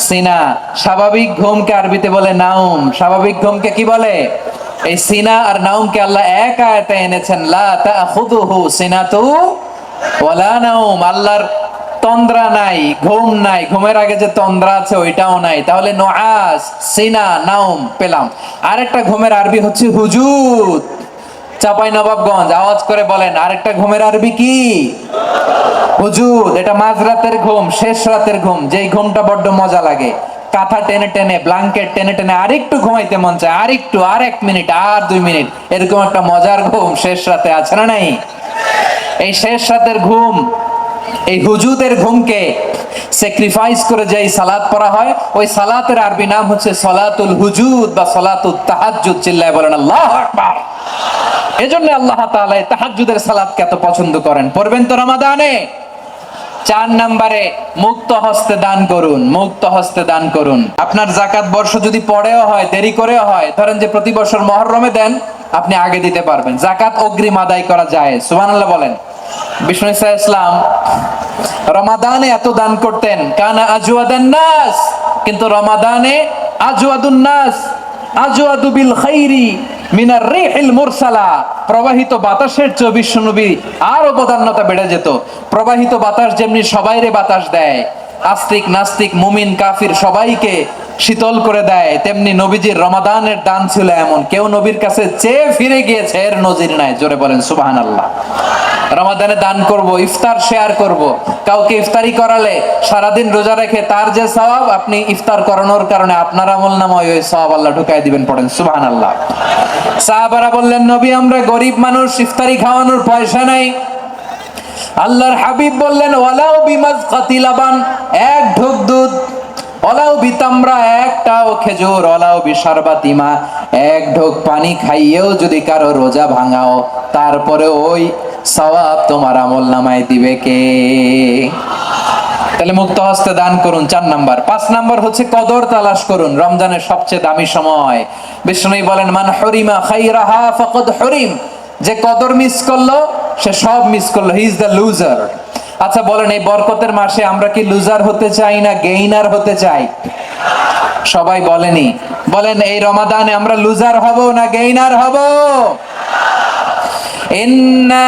সিনা। স্বাভাবিক ঘুমকে আরবিতে বলে নাউম। স্বাভাবিক ঘুমকে কি বলে? এই সিনা আর নাউমকে আল্লাহ এক আয়াতে এনেছেন, লা তাখুযুহু সিনাতু ওয়ালা নাউম। আল্লাহর তন্দ্রা নাই, ঘুম নাই, ঘুমের আগে যে তন্দ্রা আছে ওইটাও নাই। তাহলে নুআস, সিনা, নাউম পেলাম। আরেকটা ঘুমের আরবি হচ্ছে হুজুদ। চাপাই নবাবগঞ্জ আওয়াজ করে বলেন, আরেকটা ঘুমের আরবি কি? হুজুদ। এটা মাঝরাতের ঘুম, শেষ রাতের ঘুম, যেই ঘুমটা বড্ড মজা লাগে। কাঁথা টেনে টেনে, ব্ল্যাঙ্কেট টেনে টেনে আরেকটু ঘুমাইতে মন চায়, আরেকটু, আর 1 মিনিট, আর 2 মিনিট, এরকম একটা মজার ঘুম শেষ রাতে আছে না নাই? এই শেষ রাতের ঘুম, এই হুজুদের ঘুমকে স্যাক্রিফাইস করে যে সালাত পড়া হয়, ওই সালাতের আরবি নাম হচ্ছে সলাতুল হুজুদ বা সলাতুত তাহাজ্জুদ। চিল্লায় বলেন আল্লাহু আকবার। এজন্য আল্লাহ তাআলা তাহাজ্জুদের সালাতকে এত পছন্দ করেন। পড়বেন তো রমাদানে? 4 নম্বরে মুক্ত হস্তে দান করুন। মুক্ত হস্তে দান করুন। আপনার যাকাত বর্ষ যদি পড়েও হয়, দেরি করেও হয়, ধরেন যে প্রতি বছর মুহররমে দেন, আপনি আগে দিতে পারবেন। যাকাত অগ্রিম আদায় করা যায়, সুবহানাল্লাহ বলেন। বিষ্ণু ঈসা ইসলাম রমাদানে এত দান করতেন, কানা আজওয়াদান নাস, কিন্তু রমাদানে আজওয়াদুন নাস আজওয়াদু বিল খাইরি মিনার রিহিল মুরসালা। প্রবাহিত বাতাসের চেয়ে বিশ্বনবী আর অবদান্যতা বেড়ে যেত। প্রবাহিত বাতাস যেমনি সবাইরে বাতাস দেয়, আস্তিক নাস্তিক মুমিন কাফির সবাইকে শীতল করে দেয়, তেমনি নবীজির রমাদানের দান ছিল এমন, কেউ নবীর কাছে চেয়ে ফিরে গিয়েছে এর নজির নাই। জোরে বলেন সুবহানাল্লাহ। রমাদানে দান করব, ইফতার শেয়ার করব, কাউকে ইফতারি করালে সারাদিন রোজা রেখে তার যে সওয়াব, আপনি ইফতার করানোর কারণে আপনার আমলনামায় ওই সওয়াব আল্লাহ ঢুকায় দিবেন। পড়েন সুবহানাল্লাহ। সাহাবারা বললেন, নবী আমরা গরিব মানুষ, ইফতারি খাওয়ানোর পয়সা নাই। আল্লাহর হাবিব বললেন, ওয়ালাউ বিমাজকাতি লাবান, এক ঢোক দুধ, ওয়ালাউ বিতামরা, একটাও খেজুর, ওয়ালাউ বিশারবাতি মা, এক ঢোক পানি খাইয়েও যদি কারো রোজা ভাঙাও, তারপরে ওই সওয়াব তোমার আমলনামায় দিবে কে? তাহলে মুক্ত হস্তে দান করুন, 4 নাম্বার। 5 নাম্বার হচ্ছে কদর তালাশ করুন। রমজানের সবচেয়ে দামি সময়। বিষ্ণু বলেন, মান হরিমা খাইরাহা ফাকাদ হরিম, যে কদর মিস করলো সে সব মিস করলো, হি ইজ দ্য লুজার। আচ্ছা বলেন, এই বরকতের মাসে আমরা কি লুজার হতে চাই না গেইনার হতে চাই? সবাই বলেনি, বলেন এই রমাদানে আমরা লুজার হব না গেইনার হব? ইন্না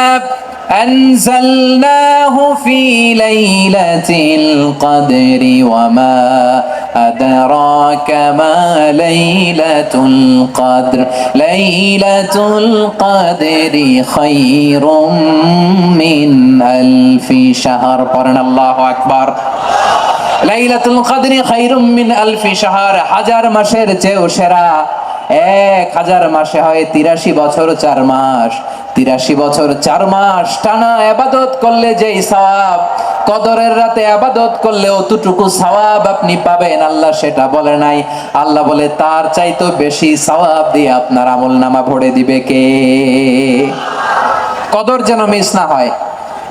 আনজালনাহু ফি লাইলাতিল কদরি ওয়া মা আদরাকা মা লাইলাতুল কদর, লাইলাতুল কদরি খায়রুম মিন আলফি শাহর। পড়েন আল্লাহু আকবার। লাইলাতুল কদরি খায়রুম মিন আলফি শাহর, 1000 মাসের চেয়েও সেরা। 1000 মাসে হয় 83 বছর 4 মাস। 83 বছর 4 মাস টানা ইবাদত করলে যেই সওয়াব, কদরের রাতে ইবাদত করলে অতটুকু সওয়াব আপনি পাবেন, আল্লাহ সেটা বলে নাই। আল্লাহ বলে তার চাইতে বেশি সওয়াব দিয়ে আপনার আমলনামা ভরে দিবে কে? কদর যেন মিস না হয়।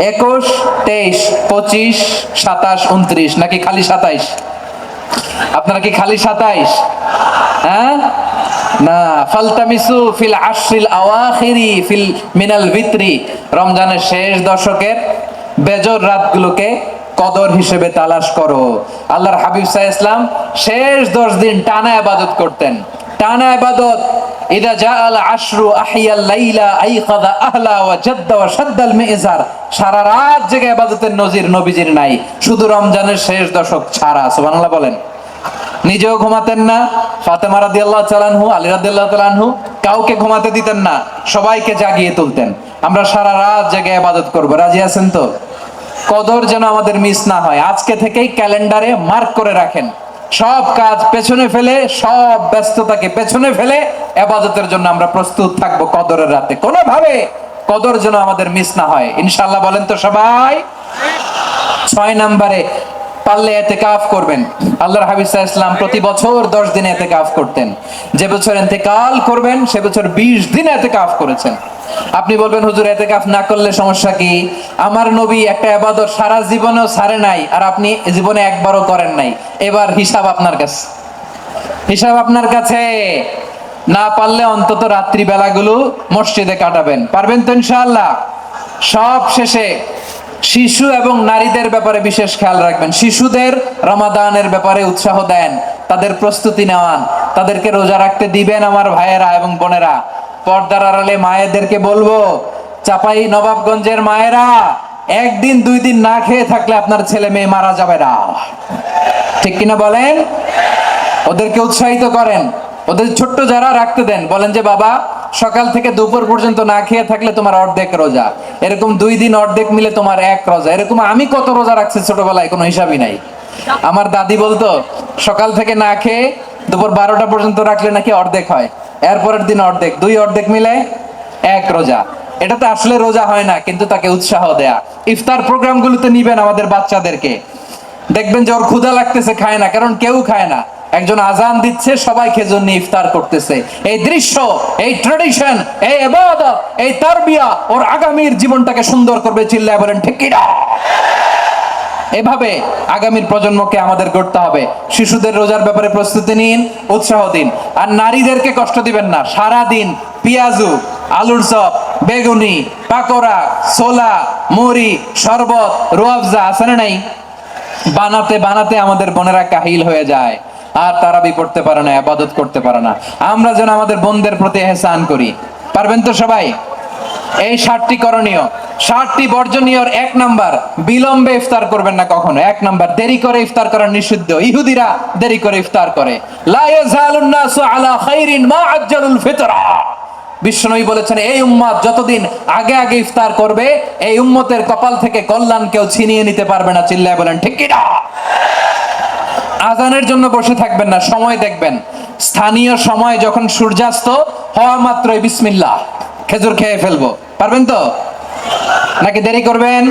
21, 23, 25, 27, 29 নাকি খালি 27? আপনারা কি খালি 27? হ্যাঁ না, ফালতামিসু ফিল আশরিল আওয়াখিরি ফিল মিনাল ভিতরি, রমজানের শেষ দশকের বেজর রাতগুলোকে কদর হিসেবে তালাশ করো। আল্লাহর হাবিব সাল্লাল্লাহু আলাইহি ওয়াসাল্লাম শেষ 10 দিন টানা ইবাদত করতেন, টানা ইবাদত। ইদা জাআল আশরু আহিয়াল লাইলা আইকাদা আহলা ওয়া জাদ্দা ওয়া শাদ্দাল মিজার, সারা রাত জেগে ইবাদতের নজির নবীজির নাই, শুধু রমজানের শেষ দশক ছাড়া। সুবহানাল্লাহ বলেন। নিজেও ঘুমাতেন না, ফাতেমা রাদিয়াল্লাহু তাআলা আনহু, আলী রাদিয়াল্লাহু তাআলা আনহু কাউকে ঘুমাতে দিতেন না, সবাইকে জাগিয়ে তুলতেন। আমরা সারা রাত জেগে ইবাদত করব, রাজি আছেন তো? কদর যেন আমাদের মিস না হয়। আজকে থেকেই ক্যালেন্ডারে মার্ক করে রাখেন, সব কাজ পেছনে ফেলে, সব ব্যস্ততাকে পেছনে ফেলে ইবাদতের জন্য আমরা প্রস্তুত থাকবো কদরের রাতে। কোনোভাবে কদর যেন আমাদের মিস না হয়, ইনশাআল্লাহ। বলেন তো সবাই? 6 নম্বরে পারলে ইতিকাফ করবেন। আল্লাহর হাবিব সাল্লাল্লাহু আলাইহি ওয়াসাল্লাম প্রতি বছর 10 দিন ইতিকাফ করতেন। যে বছর ইন্তেকাল করবেন সে বছর 20 দিন ইতিকাফ করেছেন। আপনি বলবেন, হুজুর ইতিকাফ না করলে সমস্যা কি? আমার নবী একটা ইবাদত সারা জীবনেও ছাড়ে নাই, আর আপনি জীবনে একবারও করেন নাই। এবার হিসাব আপনার কাছে, হিসাব আপনার কাছে। না পারলে অন্তত রাত্রি বেলাগুলো মসজিদে কাটাবেন, পারবেন তো ইনশাআল্লাহ? সব শেষে শিশু এবং নারীদের ব্যাপারে বিশেষ খেয়াল রাখবেন। শিশুদের রমাদানের ব্যাপারে উৎসাহ দেন, তাদের প্রস্তুতি নেওয়ান, তাদেরকে রোজা রাখতে দিবেন। আমার ভাইয়েরা এবং বোনেরা, পর্দার আড়ালে মায়েদেরকে বলবো, চাপাই নবাবগঞ্জের মায়েরা, 1 দিন 2 দিন না খেয়ে থাকলে আপনার ছেলে মেয়ে মারা যাবে না, ঠিক কিনা বলেন? ওদেরকে উৎসাহিত করেন, ওদের ছোট্ট যারা রাখতে দেন, বলেন যে বাবা সকাল থেকে দুপুর পর্যন্ত না খেয়ে থাকলে তোমার অর্ধেক রোজা, এরকম 2 দিন অর্ধেক মিলে তোমার 1 রোজা। এরকম আমি কত রোজা রাখছি ছোটবেলায়, কোনো হিসাবই নাই। আমার দাদি বলতো সকাল থেকে না খেয়ে দুপুর 12টা পর্যন্ত রাখলে নাকি অর্ধেক হয়, এরপরের দিন অর্ধেক, 2 অর্ধেক মিলে 1 রোজা। এটাতে আসলে রোজা হয় না, কিন্তু তাকে উৎসাহ দেয়া। ইফতার প্রোগ্রামগুলোতে নিবেন আমাদের বাচ্চাদেরকে, দেখবেন যে ওর ক্ষুধা লাগতেছে, খায় না, কারণ কেউ খায় না। একজন আজান দিচ্ছে, সবাই খেজুর নিয়ে ইফতার করতেছে। এই দৃশ্য, এই ট্র্যাডিশন, এই ইবাদত, এই তারবিয়া ওর আগামীর জীবনটাকে সুন্দর করবে। চিল্লায় বলেন ঠিক কি না? এভাবে আগামীর প্রজন্মকে আমাদের গড়তে হবে। শিশুদের রোজার ব্যাপারে প্রস্তুতি নিন, উৎসাহ দিন। আর নারীদেরকে কষ্ট দিবেন না। সারা দিন পেঁয়াজু, আলুর চপ, বেগুনি, পাকোড়া, ছোলা, মুড়ি, শরবত, রুয়াবজা আছে না নাই, বানাতে বানাতে আমাদের বোনেরা কাহিল হয়ে যায়, আর তারাবি পড়তে পারে না, ইবাদত করতে পারে না। আমরা যেন আমাদের বোনদের প্রতি ইহসান করি, পারবেন তো সবাই? এই 60টি করণীয়, 60টি বর্জনীয়র 1 নাম্বার, বিলম্বে ইফতার করবেন না কখনো। 1 নাম্বার, দেরি করে ইফতার করা নিষিদ্ধ। ইহুদিরা দেরি করে ইফতার করে। লা ইয়াজালুন নাসু আলা খাইরিন মা আজ্জালুল ফিতরা। বিশ্বনবী বলেছেন, এই উম্মত যতদিন আগে আগে ইফতার করবে, এই উম্মতের কপাল থেকে কল্যাণ কেউ ছিনিয়ে নিতে পারবে না। চিল্লায় বলেন ঠিক কি না? আজানের জন্য বসে থাকবেন না, সময় দেখবেন। স্থানীয় সময় যখন সূর্যাস্ত হওয়া মাত্রই বিসমিল্লাহ, খেজুর খেয়ে ফেলবো। পারবেন তো নাকি দেরি করবেন?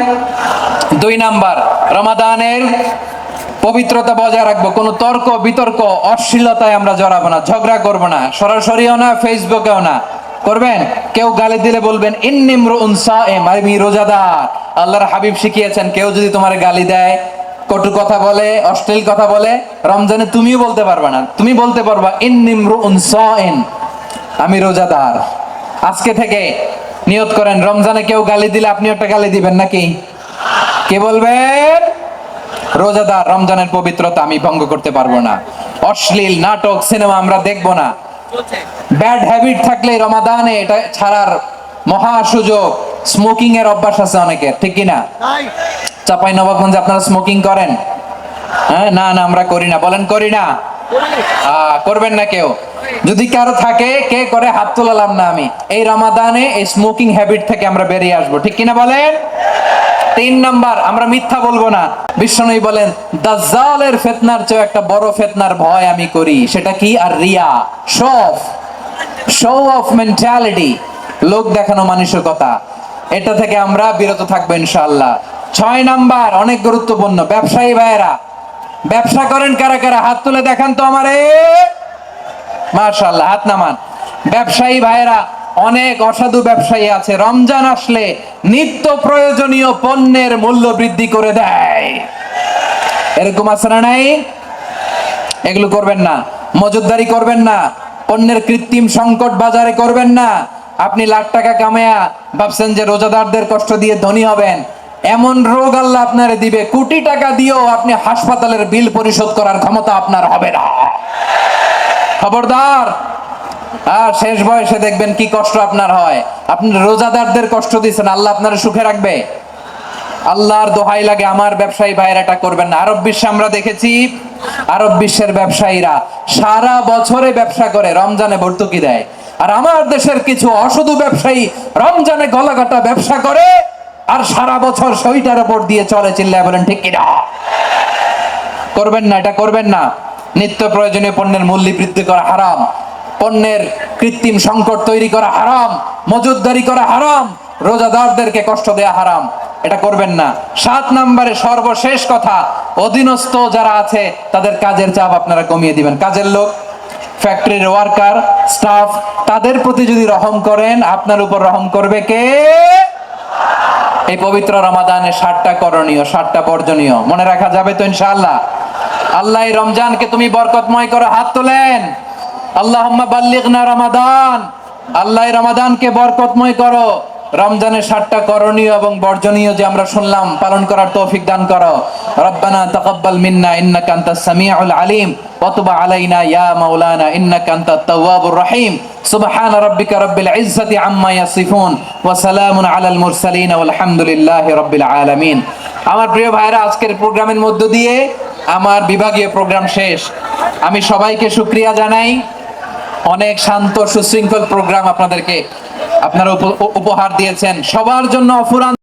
2 নাম্বার, রমাদানের পবিত্রতা বজায় রাখবো। কোনো তর্ক বিতর্ক অশ্লীলতায় আমরা জড়াবো না, ঝগড়া করবো না, সরাসরিও না, ফেসবুকেও না। করবেন? কেউ গালি দিলে বলবেন ইন্নী ইমরুউন সায়েম, আমি রোজাদার। আল্লাহর হাবিব শিখিয়েছেন, কেউ যদি তোমার গালি দেয়, কটু কথা বলে, অশ্লীল কথা বলে, রমজানে তুমিও বলতে পারবে না। তুমি বলতে পারবা ইন্নী ইমরুউন সায়েম, আমি রোজাদার। আজকে থেকে নিয়ত করেন, রমজানে কেউ গালি দিলে আপনি একটা গালি দিবেন নাকি? কে বলবেন? রোজাদার। রমজানের পবিত্রতা আমি ভঙ্গ করতে পারবো না। অশ্লীল নাটক সিনেমা আমরা দেখবো না। ব্যাড হ্যাবিট থাকলে রমাদানে এটা ছাড়ার মহা সুযোগ। স্মোকিং এর অভ্যাস আছে অনেকের, ঠিক কি না? চাঁপাইনবাবগঞ্জে আপনারা স্মোকিং করেন? হ্যাঁ, না না আমরা করি না। বলেন করি না? করবেন না কেউ? যদি কারো থাকে, কে করে হাত তোলালাম না আমি। এই রমাদানে এই স্মোকিং হ্যাবিট থেকে আমরা বেরিয়ে আসবো, ঠিক কিনা বলেন? 3 নাম্বার, আমরা মিথ্যা বলবো না। বিশ্বনবী বলেন, দাজ্জালের ফিতনার চেয়ে একটা বড় ফিতনার ভয় আমি করি। সেটা কি? আর রিয়া, শো অফ মেন্টালিটি, লোক দেখানো মানসিকতা। এটা থেকে আমরা বিরত থাকবো ইনশাআল্লাহ। 6 নাম্বার, অনেক গুরুত্বপূর্ণ। ব্যবসায়ী ভাইয়েরা, ব্যবসা করেন কারা কারা? হাত তুলে দেখান তো আমারে। মাশাআল্লাহ, হাত নামান। ব্যবসায়ী ভাইয়েরা, অনেক অসাধু ব্যবসায়ী আছে, রমজান আসলে নিত্য প্রয়োজনীয় পণ্যের মূল্য বৃদ্ধি করে দেয়। এরকম আছে না নাই? এগুলো করবেন না। মজুদদারি করবেন না। পণ্যের কৃত্রিম সংকট বাজারে করবেন না। আপনি লাখ টাকা কামায়া ভাবছেন যে রোজাদারদের কষ্ট দিয়ে ধনী হবেন। এমন রোগ আল্লাহ আপনারে দিবে, কোটি টাকা দিয়েও আপনি হাসপাতালের বিল পরিশোধ করার ক্ষমতা আপনার হবে না। খবরদার। আর শেষ বয়সে দেখবেন কি কষ্ট আপনার হয়। আপনি রোজাদারদের কষ্ট দিচ্ছেন, আল্লাহ আপনার সুখে রাখবে? আল্লাহর দোহাই লাগে, আমার ব্যবসায়ী ভাইয়েরা এটা করবেন না। আরব বিশ্বে আমরা দেখেছি, আরব বিশ্বের ব্যবসায়ীরা সারা বছরে ব্যবসা করে, রমজানে ভর্তুকি দেয়। আর আমার দেশের কিছু অসাধু ব্যবসায়ী রমজানে গলাকাটা ব্যবসা করে আর সারা বছর সইটার উপর দিয়ে চলে। চিল্লায় বলেন ঠিক কিনা? করবেন না, এটা করবেন না। নিত্য প্রয়োজনীয় পণ্যের মূল্য বৃদ্ধি করা হারাম, পণ্যের কৃত্রিম সংকট তৈরি করা হারাম, মজুদদারি করা হারাম, রোজাদারদেরকে কষ্ট দেয়া হারাম। এটা করবেন না। 7 নম্বরে সর্বশেষ কথা, অধীনস্থ যারা আছে তাদের কাজের চাপ আপনারা কমিয়ে দিবেন। কাজের লোক, ফ্যাক্টরির ওয়ার্কার, স্টাফ, তাদের প্রতি যদি রহম করেন, আপনার উপর রহম করবে কে? এই পবিত্র রমাদানে 60টা করণীয়, 60টা বর্জনীয় মনে রাখা যাবে তো ইনশাআল্লাহ? আল্লাহ এই রমজানকে তুমি বরকতময় করো। হাত তোলেন। আল্লাহুম্মা বাল্লিগনা রমাদান। আল্লাহ এই রমাদানকে বরকতময় করো। রমজানের 60টা করণীয় এবং বর্জনীয় যে আমরা শুনলাম, পালন করার তৌফিক দান করো। রব্বানা তাকাব্বাল মিন্না ইন্নাকা আনতাস সামিউল আলিম ওয়া তুব আলাইনা ইয়া মাওলানা ইন্নাকা আনতাত তাওয়াবুর রহিম। সুবহান রাব্বিকা রাব্বিল ইজ্জাতি আম্মা ইয়াসিফুন ওয়া সালামুন আলাল মুরসালিন ওয়াল হামদুলিল্লাহি রাব্বিল আলামিন। আমার প্রিয় ভাইরা, আজকের প্রোগ্রামের মধ্য দিয়ে আমার বিভাগীয় প্রোগ্রাম শেষ। আমি সবাইকে শুকরিয়া জানাই। অনেক শান্ত সুশৃঙ্খল প্রোগ্রাম আপনারা উপহার দিয়েছেন। সবার জন্য অফুরান